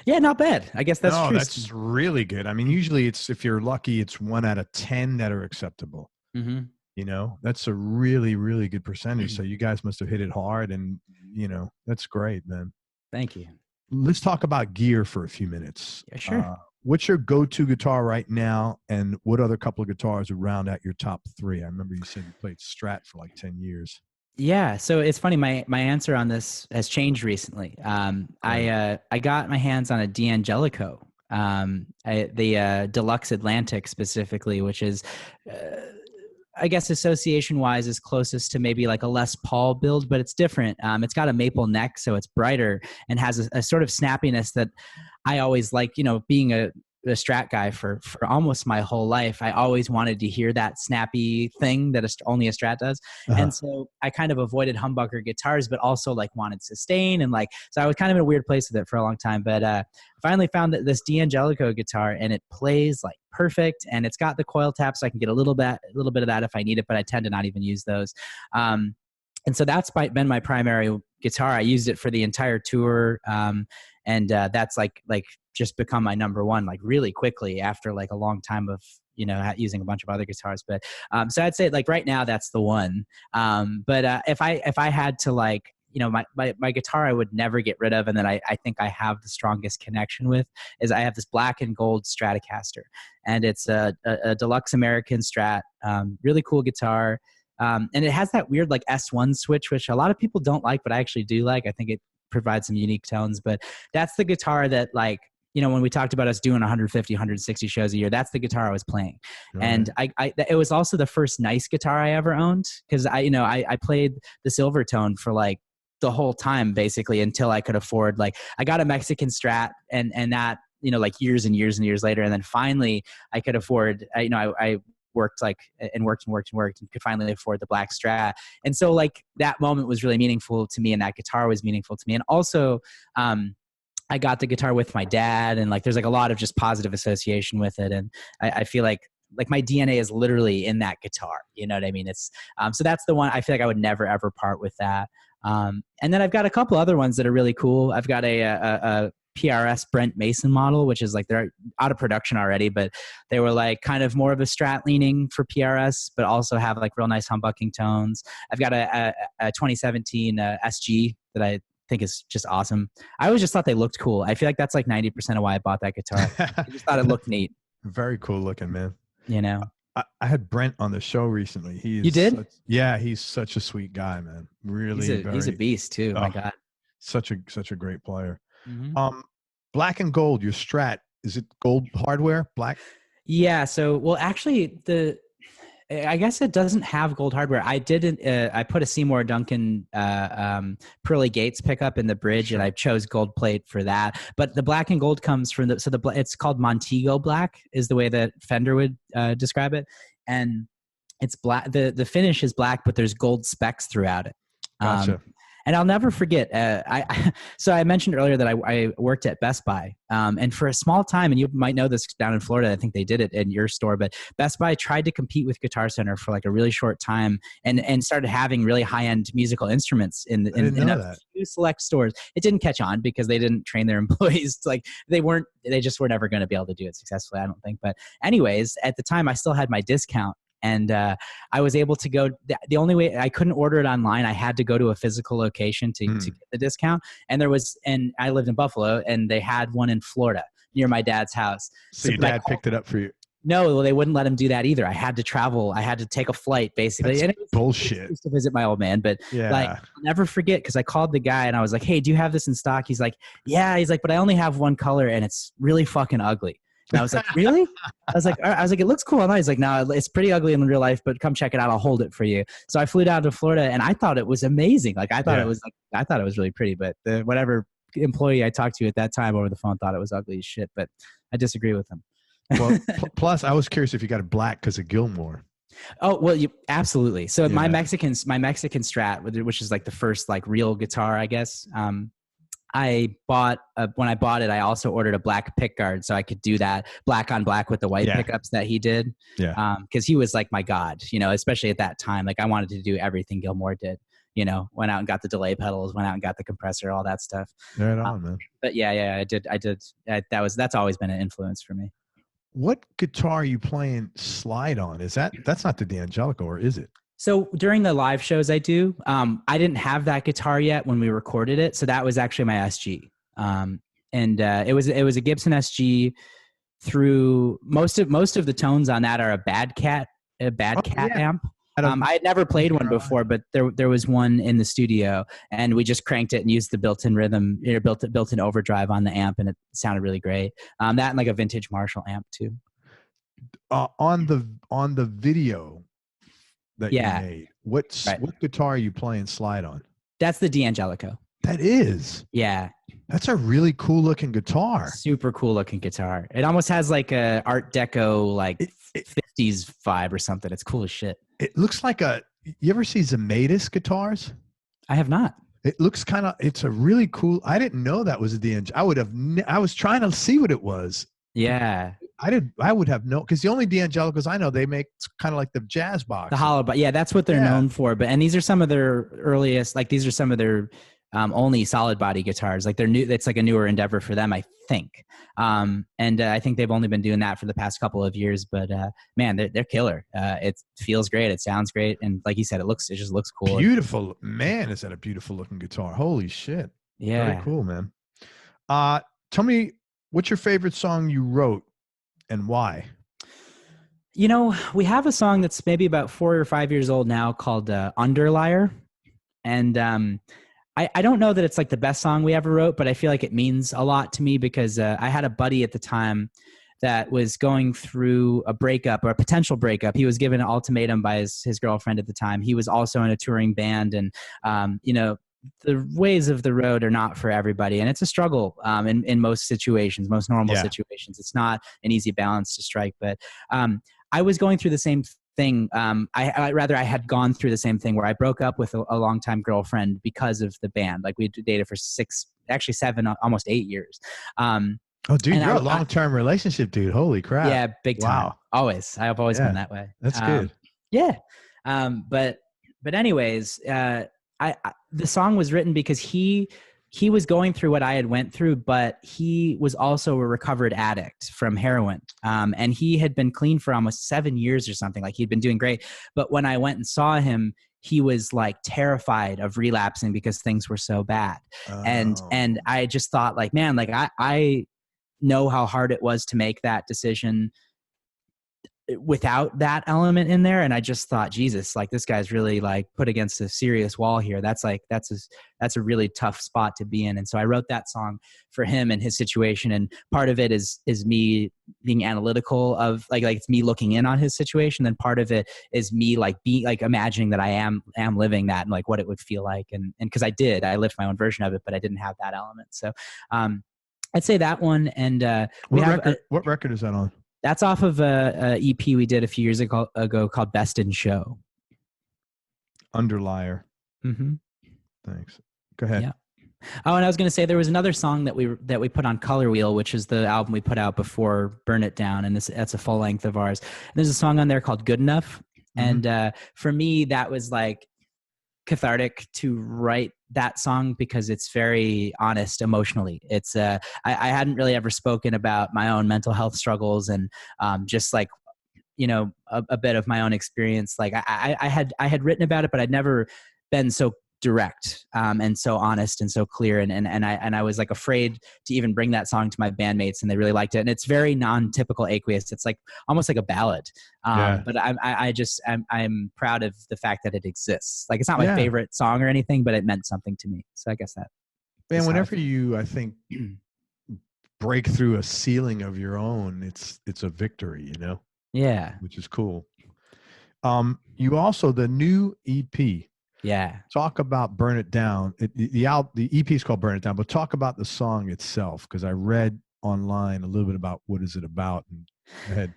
Yeah, not bad. I guess that's No, true. that's really good. I mean, usually it's, if you're lucky, it's 1 out of 10 that are acceptable. Mm-hmm. You know, that's a really, really good percentage. So you guys must have hit it hard, and you know, that's great, man. Thank you. Let's talk about gear for a few minutes. Yeah, sure. What's your go-to guitar right now, and what other couple of guitars would round out your top 3? I remember you said you played Strat for like 10 years. Yeah, so it's funny. My answer on this has changed recently. I got my hands on a D'Angelico, the Deluxe Atlantic specifically, which is, I guess association wise, is closest to maybe like a Les Paul build, but it's different. It's got a maple neck, so it's brighter and has a sort of snappiness that I always like. You know, being a Strat guy for almost my whole life, I always wanted to hear that snappy thing that only a Strat does. And so I kind of avoided humbucker guitars, but also like wanted sustain, and like, so I was kind of in a weird place with it for a long time. But finally found that this D'Angelico guitar, and it plays like perfect, and it's got the coil tap, so I can get a little bit of that if I need it, but I tend to not even use those. And so that's been my primary guitar. I used it for the entire tour. And that's like just become my number one, like really quickly after like a long time of, you know, using a bunch of other guitars. But so I'd say like right now that's the one. But if I had to, like, you know, my guitar I would never get rid of, and that I think I have the strongest connection with, is I have this black and gold Stratocaster, and it's a deluxe American Strat, really cool guitar. And it has that weird like S1 switch, which a lot of people don't like, but I actually do like. I think it provides some unique tones. But that's the guitar that, like, you know, when we talked about us doing 150, 160 shows a year, that's the guitar I was playing. Right. And it was also the first nice guitar I ever owned, because I played the Silvertone for like the whole time basically until I could afford, like, I got a Mexican Strat, and that, you know, like years and years and years later, and then finally I could afford, I worked and could finally afford the black Strat. And so like that moment was really meaningful to me, and that guitar was meaningful to me. And also, I got the guitar with my dad, and like there's like a lot of just positive association with it. And I feel like my DNA is literally in that guitar. You know what I mean? It's so that's the one. I feel like I would never ever part with that. And then I've got a couple other ones that are really cool. I've got a PRS Brent Mason model, which is like, they're out of production already, but they were like kind of more of a Strat leaning for PRS, but also have like real nice humbucking tones. I've got a 2017 SG that I think is just awesome. I always just thought they looked cool. I feel like that's like 90% of why I bought that guitar. I just thought it looked neat. Very cool looking, man. You know, I had Brent on the show recently. You did? He's such a sweet guy, man. Really, he's a beast too. My God, such a great player. Mm-hmm. Black and gold, your Strat, is it gold hardware? Black? Yeah. So, well, actually, I guess it doesn't have gold hardware. I didn't. I put a Seymour Duncan Pearly Gates pickup in the bridge, sure, and I chose gold plate for that. But the black and gold comes from it's called Montego Black, is the way that Fender would describe it, and it's black. The finish is black, but there's gold specks throughout it. Gotcha. And I'll never forget. So I mentioned earlier that I worked at Best Buy, and for a small time, and you might know this down in Florida, I think they did it in your store, but Best Buy tried to compete with Guitar Center for like a really short time, and started having really high end musical instruments in a few select stores. It didn't catch on because they didn't train their employees. Like they just were never going to be able to do it successfully, I don't think. But anyways, at the time, I still had my discount. And I was able to go. The only way I couldn't order it online, I had to go to a physical location to get the discount. And I lived in Buffalo, and they had one in Florida near my dad's house. So your dad picked it up for you? No, well, they wouldn't let him do that either. I had to travel. I had to take a flight, basically. That's bullshit. To visit my old man, but like, I'll never forget, because I called the guy and I was like, "Hey, do you have this in stock?" He's like, "Yeah." He's like, "But I only have one color, and it's really fucking ugly." And I was like, "Really?" I was like, "It looks cool." And he's like, "No, it's pretty ugly in real life, but come check it out. I'll hold it for you." So I flew down to Florida, and I thought it was amazing. Like I thought it was really pretty, but whatever employee I talked to at that time over the phone thought it was ugly as shit. But I disagree with him. Well, plus I was curious if you got it black because of Gilmore. Oh, well, absolutely. So my Mexican Strat, which is like the first like real guitar, I guess. I bought when I bought it, I also ordered a black pick guard so I could do that black on black with the white pickups that he did. Yeah. Because he was like my god, especially at that time. Like I wanted to do everything Gilmore did. went out and got the delay pedals, went out and got the compressor, all that stuff. Right on, man. But yeah, I did. That's always been an influence for me. What guitar are you playing slide on? That's not the D'Angelico, or is it? So during the live shows I do, I didn't have that guitar yet when we recorded it. So that was actually my SG. It was a Gibson SG. Through most of the tones on that are a Bad Cat amp. I had never played one before, but there was one in the studio, and we just cranked it and used the built-in rhythm, built-in overdrive on the amp, and it sounded really great. That and like a vintage Marshall amp too. On the video that you made, what guitar are you playing slide on? That's the D'Angelico. That is. Yeah. That's a really cool looking guitar. Super cool looking guitar. It almost has like a Art Deco, like 50s vibe or something. It's cool as shit. It looks like you ever see Zemetis guitars? I have not. It looks it's a really cool, I didn't know that was a D'Angelico. I was trying to see what it was. Yeah. I would have known, because the only D'Angelicos I know, they make kind of like the jazz box. The hollow, but yeah, that's what they're known for. And these are some of their earliest, like these are some of their only solid body guitars. Like they're new. It's like a newer endeavor for them, I think. I think they've only been doing that for the past couple of years, but man, they're killer. It feels great. It sounds great. And like you said, it just looks cool. Beautiful, man. Is that a beautiful looking guitar? Holy shit. Yeah. Very cool, man. Tell me, what's your favorite song you wrote and why? We have a song that's maybe about 4 or 5 years old now called Underlier. And I don't know that it's like the best song we ever wrote, but I feel like it means a lot to me because I had a buddy at the time that was going through a breakup or a potential breakup. He was given an ultimatum by his girlfriend at the time. He was also in a touring band, and the ways of the road are not for everybody, and it's a struggle in most situations, most normal situations. It's not an easy balance to strike, but I was going through the same thing. I had gone through the same thing where I broke up with a longtime girlfriend because of the band. Like we dated for 7, almost 8 years. Oh, dude, you're a long-term relationship, dude. Holy crap. Yeah, big time. Wow. Always. I've always been that way. That's good. Yeah. But anyways, the song was written because he was going through what I had went through, but he was also a recovered addict from heroin. And he had been clean for almost 7 years or something. Like he'd been doing great. But when I went and saw him, he was like terrified of relapsing because things were so bad. Oh. And I just thought like, man, like I know how hard it was to make that decision without that element in there. And I just thought, Jesus, like this guy's really like put against a serious wall here. That's a really tough spot to be in. And so I wrote that song for him and his situation. And part of it is me being analytical of like it's me looking in on his situation. Then part of it is me like being like imagining that I am living that and like what it would feel like. And cause I lived my own version of it, but I didn't have that element. So, I'd say that one. And, what record is that on? That's off of a EP we did a few years ago called Best in Show. Underlier. Mm-hmm. Thanks. Go ahead. Yeah. Oh, and I was going to say there was another song that we put on Color Wheel, which is the album we put out before Burn It Down, and that's a full length of ours. And there's a song on there called Good Enough, mm-hmm. And for me that was like cathartic to write that song because it's very honest emotionally. It's I hadn't really ever spoken about my own mental health struggles and just like a bit of my own experience. Like I had written about it, but I'd never been so direct and so honest and so clear, and I was like afraid to even bring that song to my bandmates, and they really liked it. And it's very non-typical Aqueous. It's like almost like a ballad, but I'm proud of the fact that it exists. Like it's not my favorite song or anything, but it meant something to me. So I guess that. Man, whenever you, I think, break through a ceiling of your own, it's a victory, Yeah, which is cool. You also, the new EP. Yeah. Talk about Burn It Down. The EP is called Burn It Down, but talk about the song itself, because I read online a little bit about what is it about. And go ahead.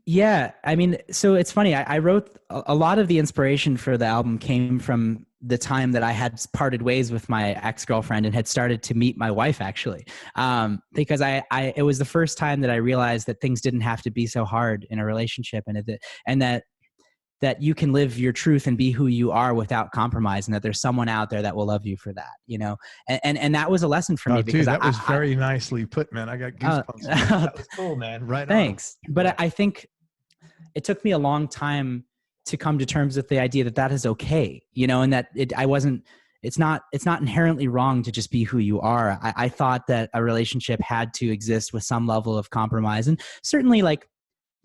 Yeah. I mean, so it's funny. I wrote a lot of the inspiration for the album came from the time that I had parted ways with my ex-girlfriend and had started to meet my wife, actually. Because it was the first time that I realized that things didn't have to be so hard in a relationship, and that that you can live your truth and be who you are without compromise, and that there's someone out there that will love you for that, you know? And that was a lesson for me, because dude, that was very nicely put, man. I got goosebumps. That was cool, man. Right. Thanks. But I think it took me a long time to come to terms with the idea that that is okay, you know, and that it's not inherently wrong to just be who you are. I thought that a relationship had to exist with some level of compromise, and certainly, like,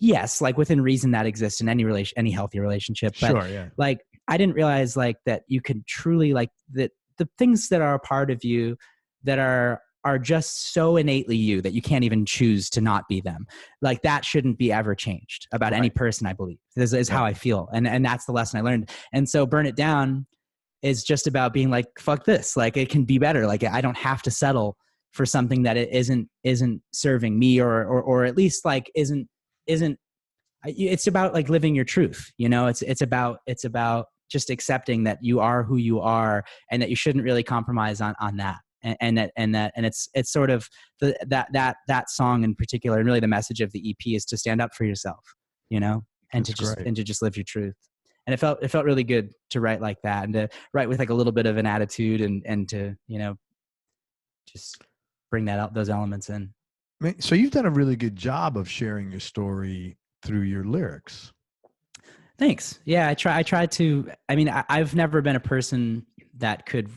yes, like within reason that exists in any healthy relationship. But sure, yeah. Like, I didn't realize like that you could truly, like, that the things that are a part of you that are just so innately you that you can't even choose to not be them. Like, that shouldn't be ever changed about any person, I believe. This is how I feel. And that's the lesson I learned. And so Burn It Down is just about being like, fuck this. Like, it can be better. Like, I don't have to settle for something that it isn't serving me, or at least like isn't it's about like living your truth, you know? It's about just accepting that you are who you are, and that you shouldn't really compromise on that. And it's sort of that song in particular, and really the message of the EP, is to stand up for yourself, you know, and to just live your truth. And it felt really good to write like that, and to write with like a little bit of an attitude, and to, you know, just bring that out, those elements in. So you've done a really good job of sharing your story through your lyrics. Thanks. Yeah, I try to. I mean, I've never been a person that could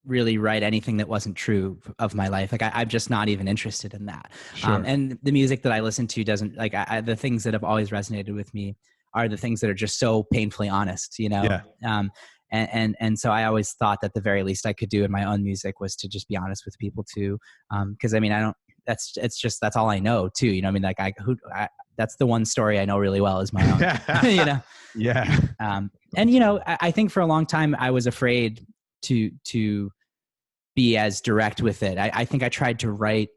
really write anything that wasn't true of my life. Like, I'm just not even interested in that. Sure. And the music that I listen to doesn't, like, the things that have always resonated with me are the things that are just so painfully honest, you know? Yeah. And so I always thought that the very least I could do in my own music was to just be honest with people too. Cause I mean, that's all I know too. You know, I mean, like that's the one story I know really well is my own, you know? Yeah. And you know, I think for a long time I was afraid to be as direct with it. I think I tried to write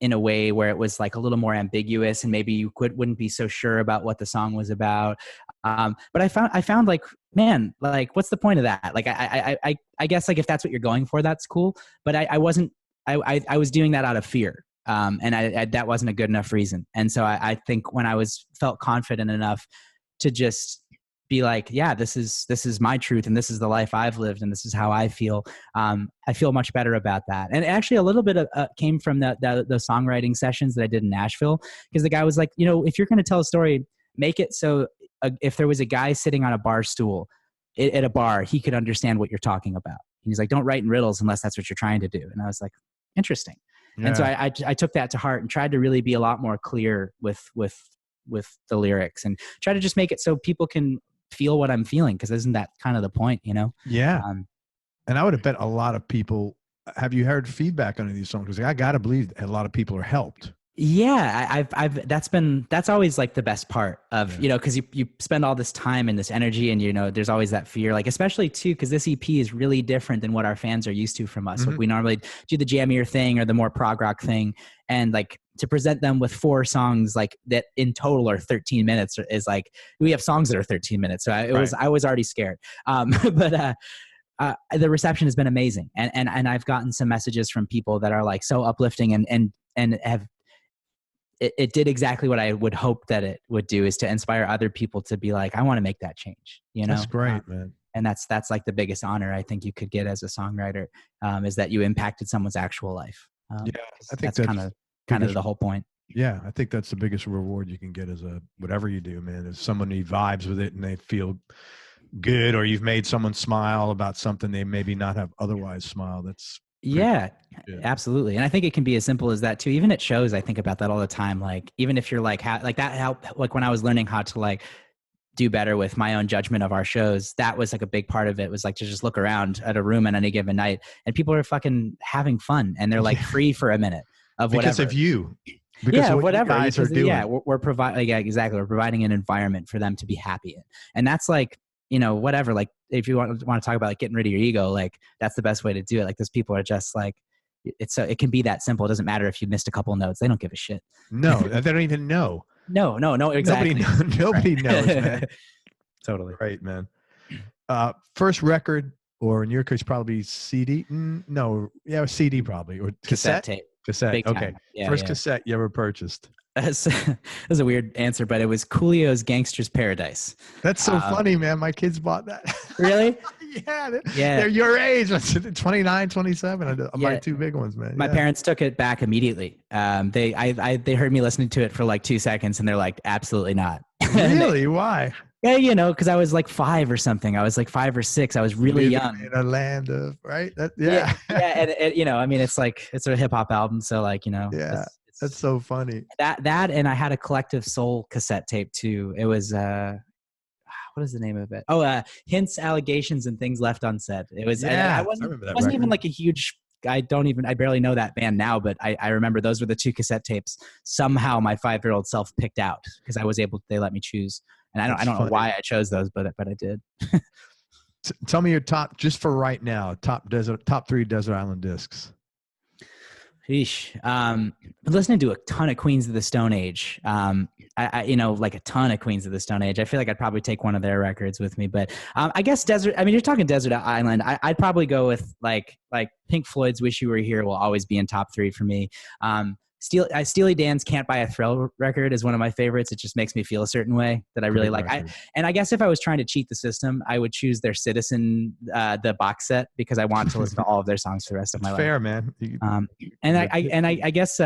in a way where it was like a little more ambiguous, and maybe you wouldn't be so sure about what the song was about. But I found like, man, like, what's the point of that? Like, I guess like if that's what you're going for, that's cool. But I was doing that out of fear. And that wasn't a good enough reason. And so I think when I felt confident enough to just be like, yeah, this is my truth, and this is the life I've lived, and this is how I feel. I feel much better about that. And actually a little bit of came from the songwriting sessions that I did in Nashville, because the guy was like, you know, if you're going to tell a story, make it so if there was a guy sitting on a bar stool at a bar, he could understand what you're talking about. And he's like, don't write in riddles unless that's what you're trying to do. And I was like, interesting. Yeah. And so I took that to heart and tried to really be a lot more clear with the lyrics, and try to just make it so people can feel what I'm feeling, because isn't that kind of the point, you know? Yeah. And I would have bet a lot of people. Have you heard feedback on any of these songs? Because I got to believe a lot of people are helped. Yeah, that's always like the best part of, you know, because you spend all this time and this energy, and, you know, there's always that fear, like, especially too, because this EP is really different than what our fans are used to from us. Mm-hmm. Like, we normally do the jammier thing or the more prog rock thing, and like to present them with 4 songs like that in total are 13 minutes is like, we have songs that are 13 minutes. So I was already scared. But the reception has been amazing, and I've gotten some messages from people that are like so uplifting, and have. It did exactly what I would hope that it would do, is to inspire other people to be like, I want to make that change, you know? That's great, man. And that's like the biggest honor I think you could get as a songwriter, is that you impacted someone's actual life. Yeah, I think that's kind of the whole point. Yeah, I think that's the biggest reward you can get as whatever you do, man. Is someone who vibes with it and they feel good, or you've made someone smile about something they maybe not have otherwise smiled. That's yeah, absolutely. And I think it can be as simple as that too. Even at shows, I think about that all the time. Like, even if you're like, like that helped, like when I was learning how to like do better with my own judgment of our shows, that was like a big part of it, was like to just look around at a room on any given night and people are fucking having fun, and they're like free for a minute of whatever. Because of you. Because of whatever you guys are doing. Yeah, we're providing, yeah, exactly. We're providing an environment for them to be happy in. And that's like, you know, whatever, like if you want to talk about like getting rid of your ego, like that's the best way to do it. Like, those people are just like, it can be that simple. It doesn't matter if you missed a couple of notes. They don't give a shit. No, they don't even know. No, exactly. Nobody knows, man. Totally. Right, man. First record, or in your case, probably CD. No, yeah, CD probably, or cassette tape. Cassette. Big Okay. time. Yeah, First yeah. cassette you ever purchased. That's a weird answer, but it was Coolio's Gangster's Paradise. That's so funny, man. My kids bought that. Really? Yeah. Yeah. They're your age. 29, 27. My two big ones, man. My parents took it back immediately. They heard me listening to it for like 2 seconds and they're like, absolutely not. Really? Why? Yeah, you know, because I was like 5 or something. I was like 5 or 6. I was really young. In a land of, right? Yeah. And you know, I mean, it's a hip hop album. So like, you know, yeah, that's so funny. That, and I had a Collective Soul cassette tape too. It was, what is the name of it? Oh, Hints, Allegations, and Things Left Unsaid. It was, I wasn't even like a huge, I barely know that band now, but I remember those were the 2 cassette tapes somehow my 5-year-old self picked out because they let me choose. And I don't know why I chose those, but I did. Tell me your top, just for right now, top 3 Desert Island discs. Sheesh. I'm listening to a ton of Queens of the Stone Age. Like a ton of Queens of the Stone Age. I feel like I'd probably take one of their records with me, but I guess you're talking Desert Island. I'd probably go with like Pink Floyd's Wish You Were Here will always be in top 3 for me. Steely Dan's Can't Buy a Thrill record is one of my favorites. It just makes me feel a certain way that I really like. And I guess if I was trying to cheat the system, I would choose their Citizen, the box set, because I want to listen to all of their songs for the rest of my life. Fair, man. I guess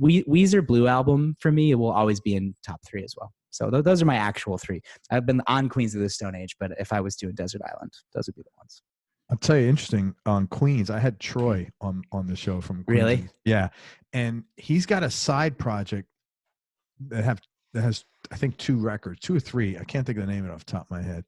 Weezer Blue Album for me, it will always be in top 3 as well. So those are my actual 3. I've been on Queens of the Stone Age, but if I was doing Desert Island, those would be the ones. I'll tell you, interesting on Queens. I had Troy on the show from Queens. Really? Yeah, and he's got a side project that has I think 2 records, 2 or 3. I can't think of the name of it off the top of my head.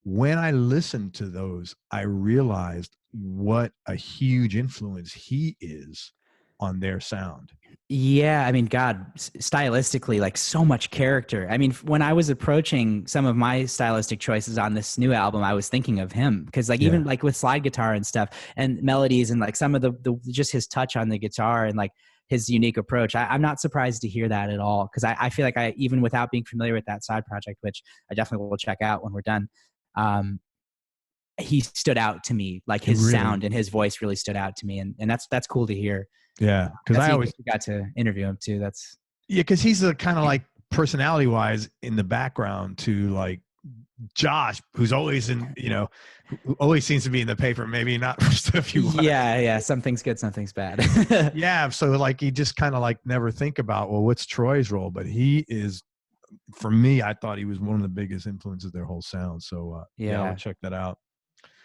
When I listened to those, I realized what a huge influence he is on their sound. Yeah, I mean, God, stylistically, like so much character. I mean, when I was approaching some of my stylistic choices on this new album, I was thinking of him because, like, even like with slide guitar and stuff and melodies and like some of the just his touch on the guitar and like his unique approach. I'm not surprised to hear that at all because I feel like even without being familiar with that side project, which I definitely will check out when we're done, he stood out to me. Like his sound and his voice really stood out to me, and that's cool to hear. Yeah, because I always got to interview him too. Because he's the kind of like personality wise in the background to like Josh, who's always in, who always seems to be in the paper. Maybe not for stuff you want. Yeah. Something's good, something's bad. Yeah, so like he just kind of like never think about, well, what's Troy's role? But he is, for me, I thought he was one of the biggest influences of their whole sound. So I would check that out.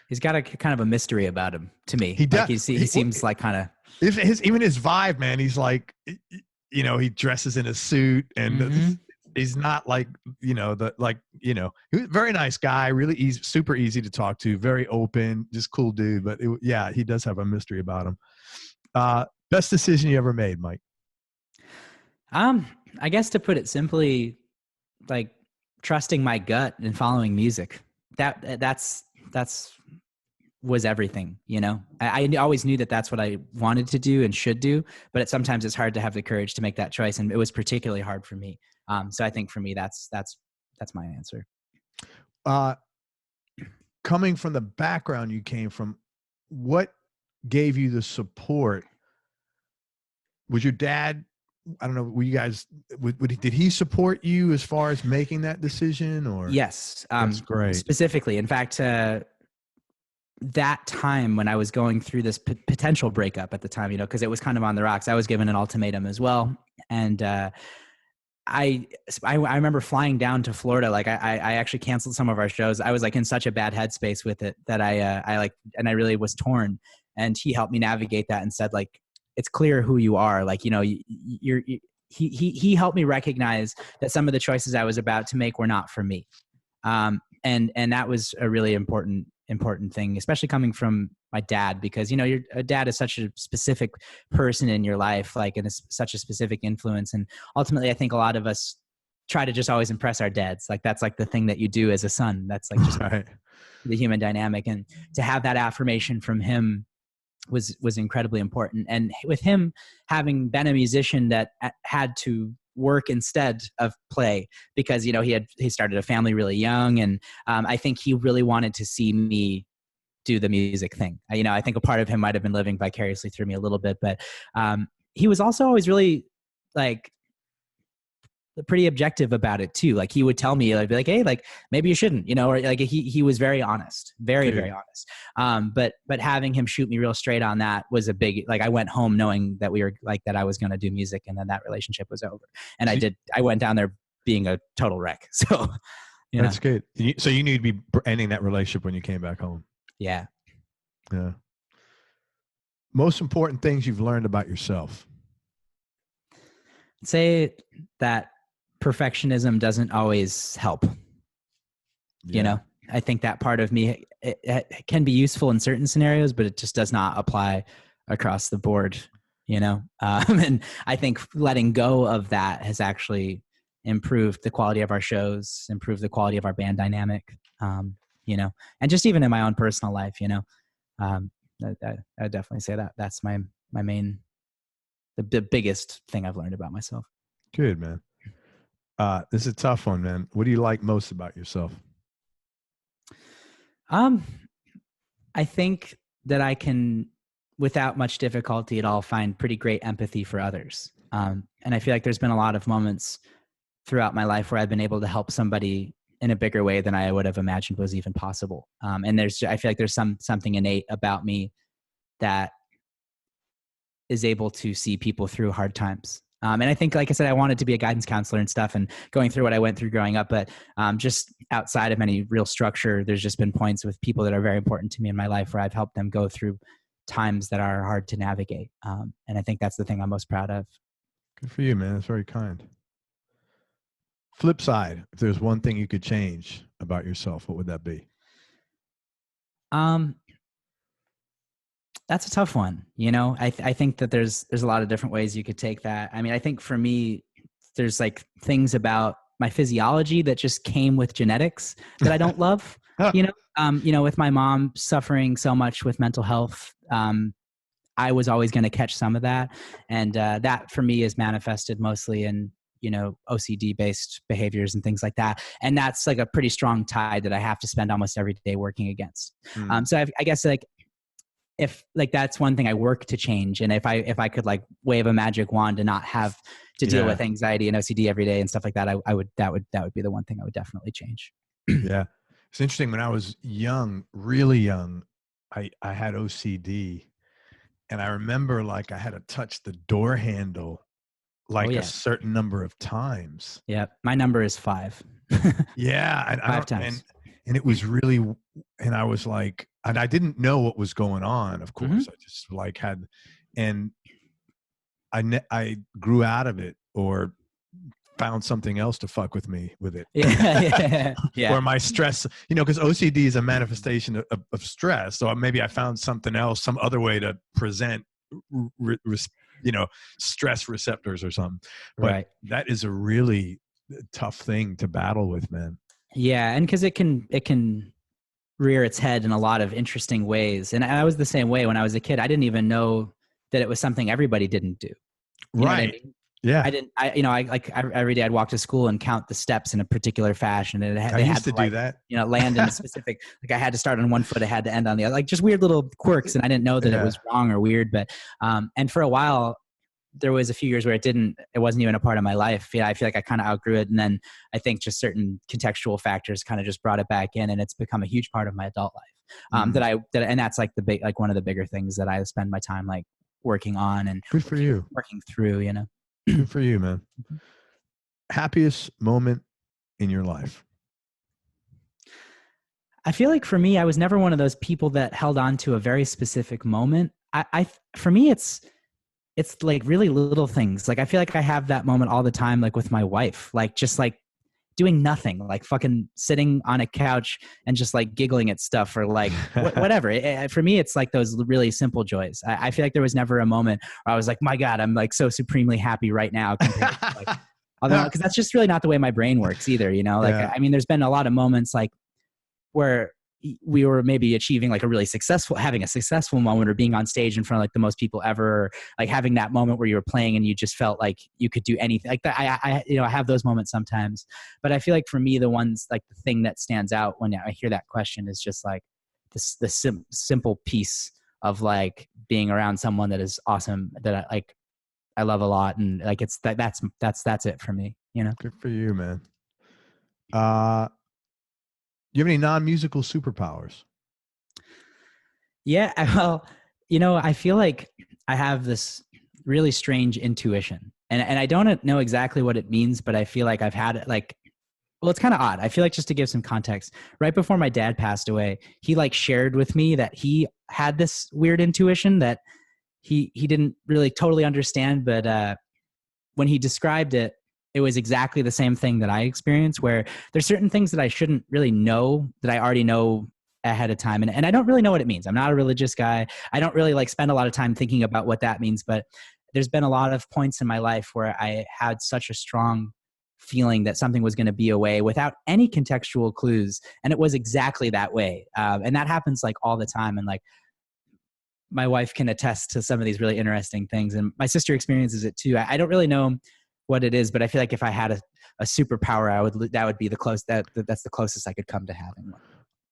He's got a kind of a mystery about him to me. He does. Like he seems like kind of even his vibe, man. He's like, he dresses in a suit and he's not like, very nice guy, really easy, super easy to talk to, very open, just cool dude. But he does have a mystery about him. Best decision you ever made, Mike? I guess to put it simply, like trusting my gut and following music. That's was everything, I always knew that that's what I wanted to do and should do, but sometimes it's hard to have the courage to make that choice. And it was particularly hard for me. So I think for me, that's my answer. Coming from the background you came from, what gave you the support? Was your dad, I don't know, were you guys, did he support you as far as making that decision or? Yes. That's great. Specifically. In fact, that time when I was going through this potential breakup at the time, because it was kind of on the rocks, I was given an ultimatum as well. And I remember flying down to Florida. Like I actually canceled some of our shows. I was like in such a bad headspace with it that I really was torn. And he helped me navigate that and said, like, it's clear who you are. Like, he helped me recognize that some of the choices I was about to make were not for me. And that was a really important thing, especially coming from my dad, because, your dad is such a specific person in your life, like, and it's such a specific influence. And ultimately, I think a lot of us try to just always impress our dads. Like, that's like the thing that you do as a son. That's like just right. The human dynamic. And to have that affirmation from him was incredibly important. And with him having been a musician that had to work instead of play, because he started a family really young, and I think he really wanted to see me do the music thing. I think a part of him might have been living vicariously through me a little bit, but he was also always really like pretty objective about it too. Like he would tell me, I'd be like, hey, like maybe you shouldn't, or like he was very honest, very honest. But having him shoot me real straight on that was a big, like I went home knowing that we were like, that I was going to do music, and then that relationship was over. And I went down there being a total wreck. So, that's good. So you need to be ending that relationship when you came back home. Yeah. Yeah. Most important things you've learned about yourself. I'd say that perfectionism doesn't always help. Yeah. I think that part of me, it can be useful in certain scenarios, but it just does not apply across the board, and I think letting go of that has actually improved the quality of our shows, improved the quality of our band dynamic, and just even in my own personal life, I definitely say that that's my main, the biggest thing I've learned about myself. Good, man. This is a tough one, man. What do you like most about yourself? I think that I can, without much difficulty at all, find pretty great empathy for others. And I feel like there's been a lot of moments throughout my life where I've been able to help somebody in a bigger way than I would have imagined was even possible. And I feel like there's something innate about me that is able to see people through hard times. And I think, like I said, I wanted to be a guidance counselor and stuff, and going through what I went through growing up, but just outside of any real structure, there's just been points with people that are very important to me in my life where I've helped them go through times that are hard to navigate. And I think that's the thing I'm most proud of. Good for you, man. That's very kind. Flip side, if there's one thing you could change about yourself, what would that be? That's a tough one. I think that there's a lot of different ways you could take that. I mean, I think for me, there's like things about my physiology that just came with genetics that I don't love, with my mom suffering so much with mental health. I was always going to catch some of that. And that for me is manifested mostly in, OCD based behaviors and things like that. And that's like a pretty strong tide that I have to spend almost every day working against. So I guess like, if like that's one thing I work to change, and if I could like wave a magic wand and not have to deal with anxiety and OCD every day and stuff like that, that would be the one thing I would definitely change. Yeah, it's interesting. When I was young, really young, I had OCD, and I remember like I had to touch the door handle like a certain number of times. Yeah, my number is 5. Yeah, 5 times. And it was really, and I was like, and I didn't know what was going on, of course. I just like had, and I grew out of it or found something else to fuck with me with it. Yeah. Or my stress, because OCD is a manifestation of stress. So maybe I found something else, some other way to present, stress receptors or something. But that is a really tough thing to battle with, man. Yeah. And cause it can rear its head in a lot of interesting ways. And I was the same way when I was a kid. I didn't even know that it was something everybody didn't do. You know what I mean? Yeah. Every day I'd walk to school and count the steps in a particular fashion. And I used to do that. Land in a specific, like I had to start on one foot, I had to end on the other, like just weird little quirks. And I didn't know that it was wrong or weird, but, and for a while there was a few years where it wasn't even a part of my life. Yeah. I feel like I kind of outgrew it. And then I think just certain contextual factors kind of just brought it back in, and it's become a huge part of my adult life. And that's like one of the bigger things that I spend my time like working on and good for you working through, Good for you, man. Happiest moment in your life? I feel like for me, I was never one of those people that held on to a very specific moment. For me, it's like really little things. Like I feel like I have that moment all the time, like with my wife, like just like doing nothing, like fucking sitting on a couch and just like giggling at stuff or like whatever. For me, it's like those really simple joys. I feel like there was never a moment where I was like, my God, I'm like so supremely happy right now. Compared to like, although, because that's just really not the way my brain works either. I mean, there's been a lot of moments like where we were maybe achieving like having a successful moment, or being on stage in front of like the most people ever, or like having that moment where you were playing and you just felt like you could do anything like that. I have those moments sometimes, but I feel like for me, the ones like the thing that stands out when I hear that question is just like simple piece of like being around someone that is awesome, that I love a lot. And like, that's it for me, you know? Good for you, man. Do you have any non-musical superpowers? Yeah. Well, you know, I feel like I have this really strange intuition, and I don't know exactly what it means, but I feel like I've had it like, well, it's kind of odd. I feel like, just to give some context, right before my dad passed away, he like shared with me that he had this weird intuition that he didn't really totally understand, but when he described it, it was exactly the same thing that I experienced, where there's certain things that I shouldn't really know that I already know ahead of time. And I don't really know what it means. I'm not a religious guy. I don't really like spend a lot of time thinking about what that means, but there's been a lot of points in my life where I had such a strong feeling that something was going to be a way without any contextual clues. And it was exactly that way. And that happens like all the time. And like, my wife can attest to some of these really interesting things. And my sister experiences it too. I don't really know what it is, but I feel like if I had a superpower, that would be that's the closest I could come to having one.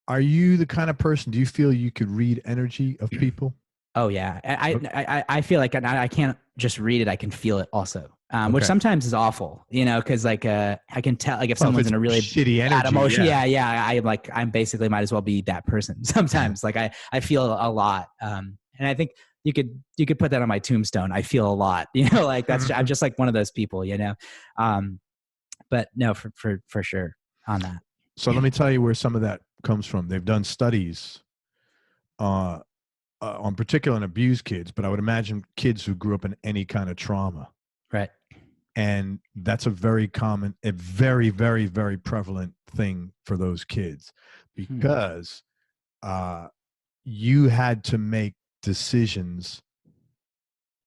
Are you the kind of person, do you feel you could read energy of people? Oh yeah. I feel like I can't just read it. I can feel it also. Which sometimes is awful, you know, cause like, I can tell like if someone's in a really shitty energy, bad emotion. Yeah. I'm basically might as well be that person. Sometimes like I feel a lot. And I think you could put that on my tombstone. I feel a lot, you know, like I'm just like one of those people, you know? But no, for sure on that. So let me tell you where some of that comes from. They've done studies, on particular and abused kids, but I would imagine kids who grew up in any kind of trauma. Right. And that's a very common, a very, very, very prevalent thing for those kids, because you had to make decisions.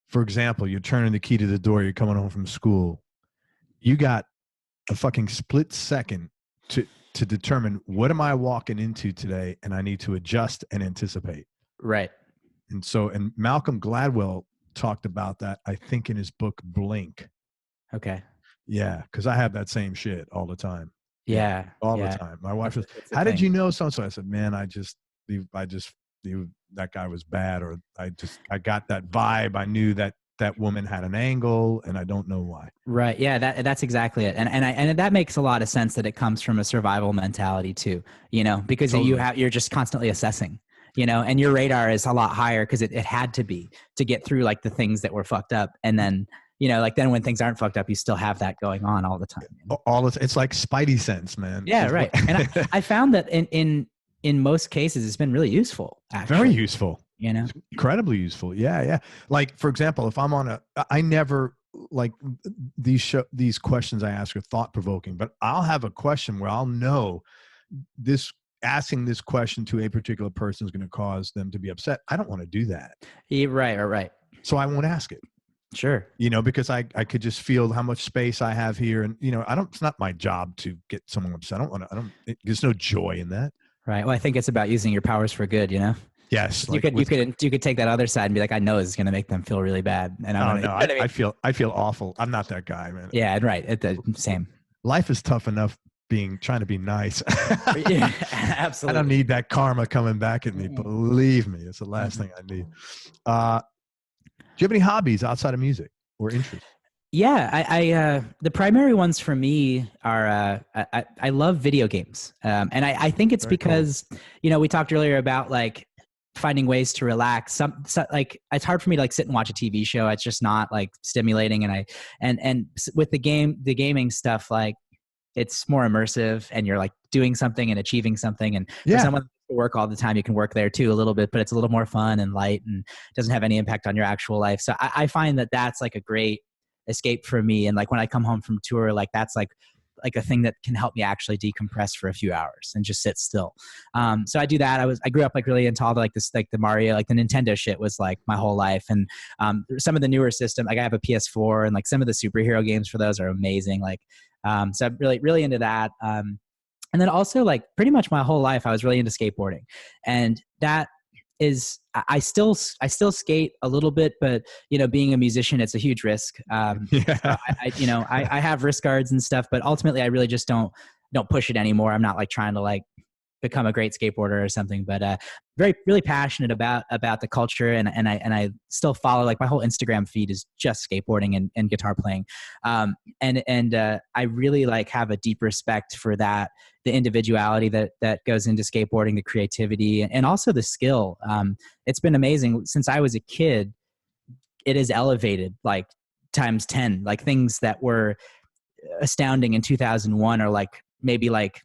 For example, you're turning the key to the door, you're coming home from school. You got a fucking split second to determine, what am I walking into today? And I need to adjust and anticipate. Right. And Malcolm Gladwell talked about that, I think, in his book, Blink. Okay. Yeah. Cause I have that same shit all the time. Yeah. All the time. My wife was, how did you know so-and-so? I said, man, I just knew that guy was bad, or I got that vibe. I knew that woman had an angle, and I don't know why. Right. Yeah. That's exactly it. And that makes a lot of sense, that it comes from a survival mentality too, you know, because you're just constantly assessing, you know, and your radar is a lot higher because it had to be, to get through like the things that were fucked up. And then, you know, like then when things aren't fucked up, you still have that going on all the time. You know? It's like Spidey sense, man. Yeah. Right. And I found that in most cases, it's been really useful. Actually. Very useful. You know, it's incredibly useful. Yeah. Yeah. Like, for example, if I'm on I never like these questions I ask are thought provoking, but I'll have a question where I'll know asking this question to a particular person is going to cause them to be upset. I don't want to do that. Yeah, right. So I won't ask it. Sure. You know, because I could just feel how much space I have here. And, you know, it's not my job to get someone upset. There's no joy in that. Right. Well, I think it's about using your powers for good, you know? Yes. You could take that other side and be like, I know this is going to make them feel really bad. And I feel awful. I'm not that guy, man. Yeah. Right. Same. Life is tough enough trying to be nice. Yeah, absolutely. I don't need that karma coming back at me. Believe me. It's the last thing I need. Do you have any hobbies outside of music or interests? Yeah, I the primary ones for me are I love video games, and I think it's very because cool. You know, we talked earlier about like finding ways to relax. Like it's hard for me to like sit and watch a TV show. It's just not like stimulating, and with the gaming stuff, like it's more immersive, and you're like doing something and achieving something, and for someone to work all the time, you can work there too a little bit, but it's a little more fun and light and doesn't have any impact on your actual life. So I find that that's like a great escape for me. And like when I come home from tour, like that's like a thing that can help me actually decompress for a few hours and just sit still. So I do that. I grew up like really into all the, like this, like the Mario, like the Nintendo shit was like my whole life. And some of the newer system, like I have a PS4 and like some of the superhero games for those are amazing. Like, so I'm really, really into that. And then also like pretty much my whole life, I was really into skateboarding, and that is, I still skate a little bit, but you know, being a musician, it's a huge risk. So I have wrist guards and stuff, but ultimately I really just don't push it anymore. I'm not like trying to like become a great skateboarder or something, but really passionate about the culture, and I still follow, like, my whole Instagram feed is just skateboarding and guitar playing, and I really like have a deep respect for that, the individuality that goes into skateboarding, the creativity, and also the skill. It's been amazing since I was a kid. It is elevated like times 10. Like, things that were astounding in 2001 are like maybe like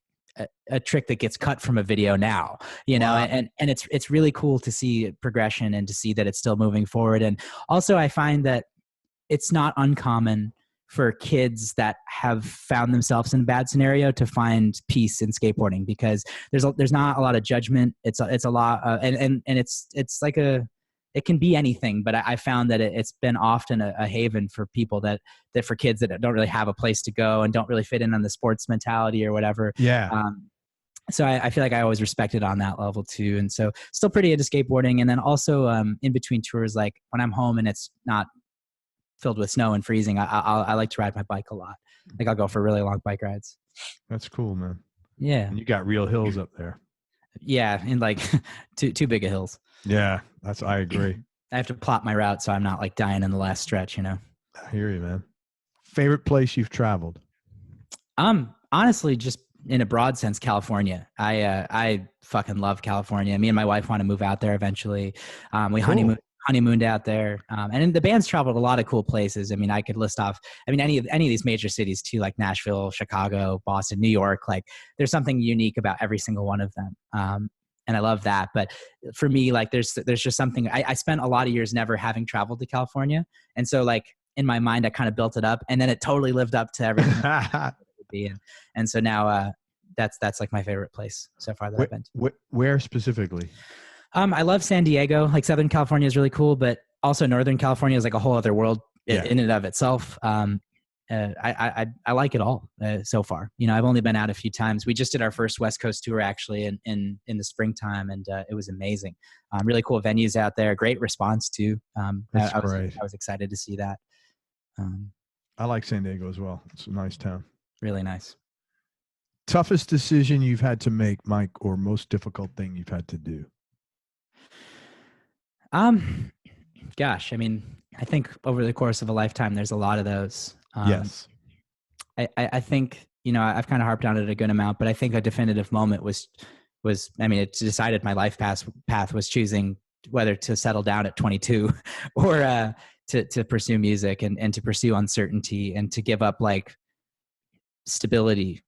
a trick that gets cut from a video now, you know. Wow. And it's really cool to see progression and to see that it's still moving forward. And also I find that it's not uncommon for kids that have found themselves in a bad scenario to find peace in skateboarding, because there's not a lot of judgment. It's a lot, and it's like it can be anything, but I found that it's been often a haven for people that for kids that don't really have a place to go and don't really fit in on the sports mentality or whatever. Yeah. So I feel like I always respected on that level too. And so still pretty into skateboarding. And then also in between tours, like when I'm home and it's not filled with snow and freezing, I like to ride my bike a lot. Like, I'll go for really long bike rides. That's cool, man. Yeah. And you got real hills up there. Yeah. And like too big of hills. Yeah, I agree. I have to plot my route so I'm not like dying in the last stretch, you know? I hear you, man. Favorite place you've traveled? Honestly, just in a broad sense, California. I fucking love California. Me and my wife want to move out there eventually. We Cool. honeymooned out there. And the band's traveled a lot of cool places. I mean, I could list off, any of these major cities too, like Nashville, Chicago, Boston, New York. Like, there's something unique about every single one of them. And I love that. But for me, like, there's just something, I spent a lot of years never having traveled to California. And so, like, in my mind, I kind of built it up, and then it totally lived up to everything it would be. And so now that's like my favorite place so far that I've been to. Where specifically? I love San Diego. Like, Southern California is really cool, but also Northern California is like a whole other world in and of itself. I like it all so far. You know, I've only been out a few times. We just did our first West Coast tour actually in the springtime, and it was amazing. Really cool venues out there. Great response too. That's I great. was excited to see that. I like San Diego as well. It's a nice town. Really nice. Toughest decision you've had to make, Mike, or most difficult thing you've had to do? Gosh, I mean, I think over the course of a lifetime, there's a lot of those. Yes. I think, you know, I've kind of harped on it a good amount, but I think a definitive moment was, I mean, it decided my life path was choosing whether to settle down at 22 or to pursue music and to pursue uncertainty and to give up like stability,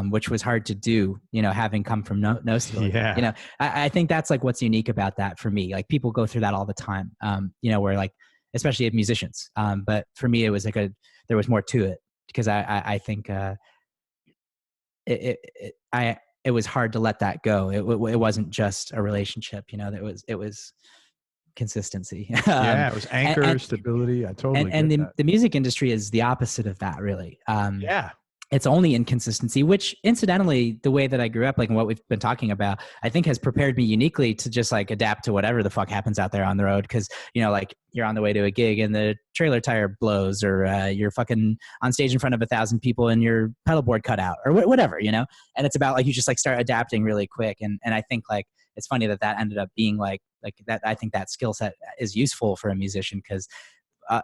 which was hard to do, you know, having come from no stability. Yeah. You know, I think that's like what's unique about that for me. Like, people go through that all the time, you know, where like, especially musicians. But for me, it was like there was more to it, because I think it was hard to let that go. It wasn't just a relationship, you know. It was consistency. Yeah, it was anchor, stability. I totally and get that. the music industry is the opposite of that, really. Yeah. It's only inconsistency, which incidentally, the way that I grew up, like, and what we've been talking about, I think has prepared me uniquely to just like adapt to whatever the fuck happens out there on the road. Cause, you know, like, you're on the way to a gig and the trailer tire blows, or you're fucking on stage in front of 1,000 people and your pedal board cut out, or whatever, you know? And it's about like, you just like start adapting really quick. And I think like, it's funny that ended up being like that. I think that skill set is useful for a musician, because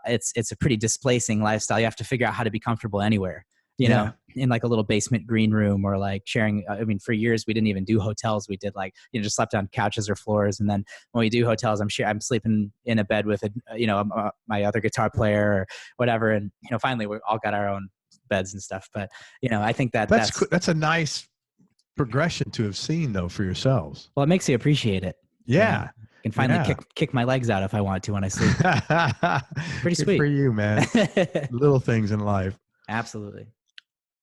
it's a pretty displacing lifestyle. You have to figure out how to be comfortable anywhere. You know, in like a little basement green room, or like sharing. I mean, for years we didn't even do hotels. We did like, you know, just slept on couches or floors. And then when we do hotels, I'm sleeping in a bed with my other guitar player or whatever. And, you know, finally we all got our own beds and stuff. But, you know, I think that's a nice progression to have seen though for yourselves. Well, it makes you appreciate it. Yeah. You know? I can finally kick my legs out if I want to when I sleep. Pretty sweet for you, man. Little things in life. Absolutely.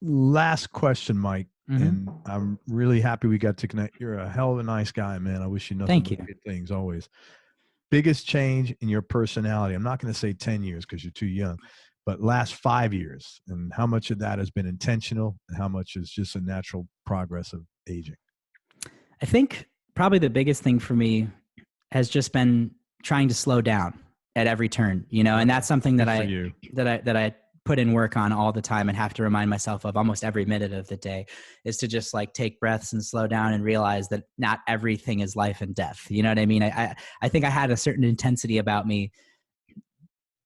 Last question, Mike. Mm-hmm. And I'm really happy we got to connect. You're a hell of a nice guy, man. I wish you nothing but good things always. Biggest change in your personality. I'm not going to say 10 years because you're too young, but last 5 years, and how much of that has been intentional and how much is just a natural progress of aging? I think probably the biggest thing for me has just been trying to slow down at every turn, you know, and that's something that I put in work on all the time and have to remind myself of almost every minute of the day, is to just like take breaths and slow down and realize that not everything is life and death. You know what I mean? I think I had a certain intensity about me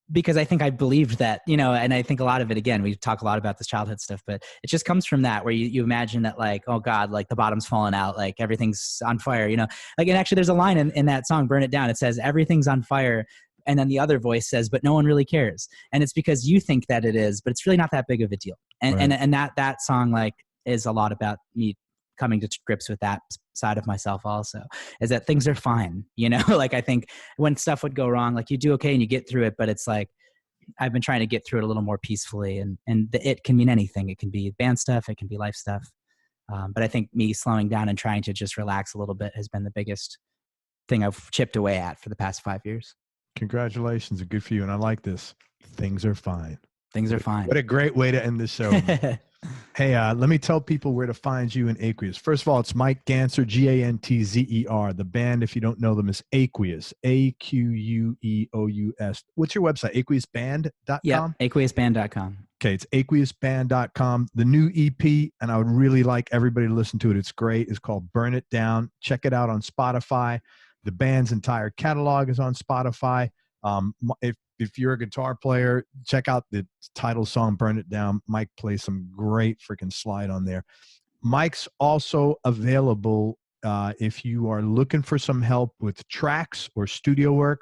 because I think I believed that, you know, and I think a lot of it, again, we talk a lot about this childhood stuff, but it just comes from that, where you imagine that like, oh God, like the bottom's falling out, like everything's on fire, you know, like, and actually there's a line in that song, Burn It Down. It says, everything's on fire. And then the other voice says, but no one really cares. And it's because you think that it is, but it's really not that big of a deal. And, Right. and that song like is a lot about me coming to grips with that side of myself also, is that things are fine. You know, like I think when stuff would go wrong, like you do okay and you get through it, but it's like, I've been trying to get through it a little more peacefully, and it can mean anything. It can be band stuff. It can be life stuff. But I think me slowing down and trying to just relax a little bit has been the biggest thing I've chipped away at for the past 5 years. Congratulations. Good for you. And I like this. Things are fine. Things are fine. What a great way to end the show. Hey, let me tell people where to find you in Aqueous. First of all, it's Mike Gantzer, Gantzer. The band, if you don't know them, is Aqueous, Aqueous. What's your website? Aqueousband.com? Yeah, aqueousband.com. Okay, it's aqueousband.com. The new EP, and I would really like everybody to listen to it. It's great. It's called Burn It Down. Check it out on Spotify. The band's entire catalog is on Spotify. If you're a guitar player, check out the title song, Burn It Down. Mike plays some great freaking slide on there. Mike's also available if you are looking for some help with tracks or studio work,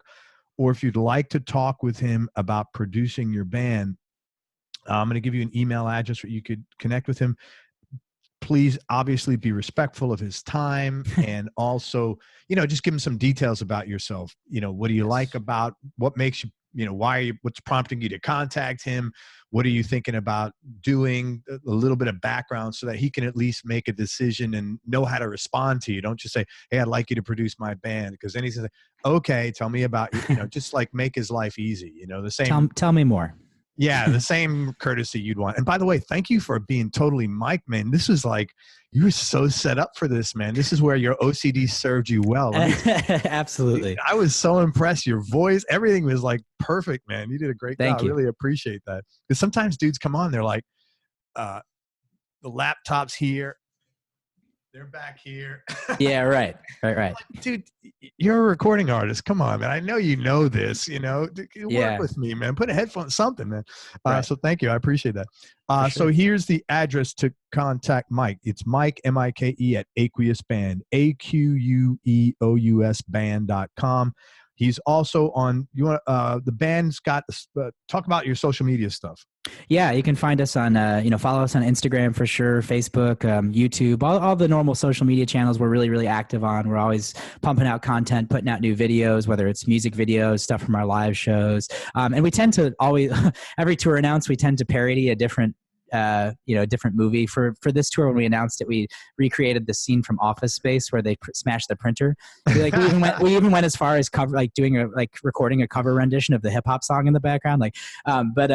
or if you'd like to talk with him about producing your band. I'm going to give you an email address where you could connect with him. Please obviously be respectful of his time, and also, you know, just give him some details about yourself. You know, what do you like about, what makes you, you know, what's prompting you to contact him? What are you thinking about doing? A little bit of background so that he can at least make a decision and know how to respond to you. Don't just say, hey, I'd like you to produce my band. Because then he's like, okay, tell me about, you know, just like make his life easy, you know, the same. Tell me more. Yeah, the same courtesy you'd want. And by the way, thank you for being totally Mike, man. This was like, you were so set up for this, man. This is where your OCD served you well. Absolutely. I was so impressed. Your voice, everything was like perfect, man. You did a great job. I really appreciate that. Because sometimes dudes come on, they're like, the laptop's here. They're back here. Yeah, right. Like, dude, you're a recording artist. Come on, man. I know you know this. You know, work with me, man. Put a headphone, something, man. So tand you. I appreciate that. Sure. So here's the address to contact Mike. It's Mike, M-I-K-E, at Aqueous Band, Aqueous band.com. He's also on, the band's got, talk about your social media stuff. Yeah, you can find us on, follow us on Instagram for sure, Facebook, YouTube, all the normal social media channels we're really, really active on. We're always pumping out content, putting out new videos, whether it's music videos, stuff from our live shows. And we tend to always, every tour announced, we tend to parody a different different movie. For this tour, when we announced it, we recreated the scene from Office Space where they smashed the printer. We even went as far as recording a cover rendition of the hip hop song in the background. But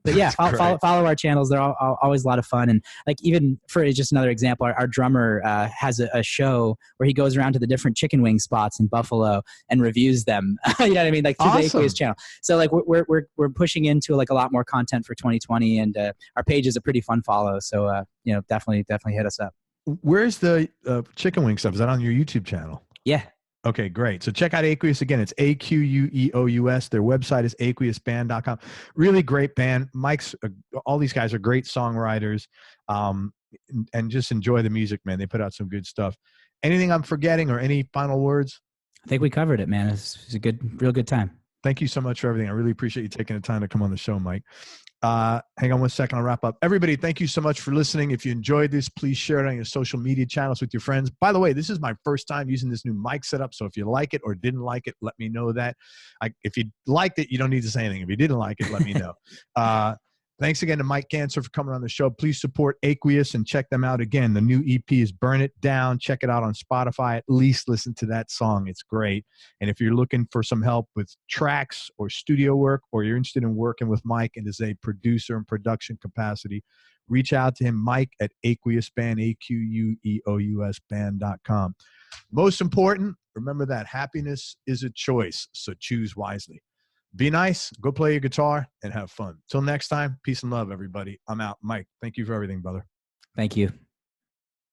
yeah, follow our channels. They're always a lot of fun. And like, even for just another example, our drummer has a show where he goes around to the different chicken wing spots in Buffalo and reviews them. You know what I mean? Like through the Aqueous channel. So like we're pushing into like a lot more content for 2020, and our page is a pretty fun follow. So definitely hit us up. Where's the chicken wing stuff? Is that on your YouTube channel? Yeah. Okay, great. So check out Aqueous again. It's Aqueous. Their website is aqueousband.com. Really great band. All these guys are great songwriters, and just enjoy the music, man. They put out some good stuff. Anything I'm forgetting, or any final words? I think we covered it, man. It's a real good time. Thank you so much for everything. I really appreciate you taking the time to come on the show, Mike. Hang on one second. I'll wrap up. Everybody, thank you so much for listening. If you enjoyed this, please share it on your social media channels with your friends. By the way, this is my first time using this new mic setup. So if you like it or didn't like it, let me know that. If you liked it, you don't need to say anything. If you didn't like it, let me know. Thanks again to Mike Gantzer for coming on the show. Please support Aqueous and check them out again. The new EP is Burn It Down. Check it out on Spotify. At least listen to that song. It's great. And if you're looking for some help with tracks or studio work, or you're interested in working with Mike and as a producer in production capacity, reach out to him, Mike at Aqueous Band, Aqueous band.com. Most important, remember that happiness is a choice, so choose wisely. Be nice, go play your guitar, and have fun. Till next time, peace and love, everybody. I'm out. Mike, thank you for everything, brother. Thank you.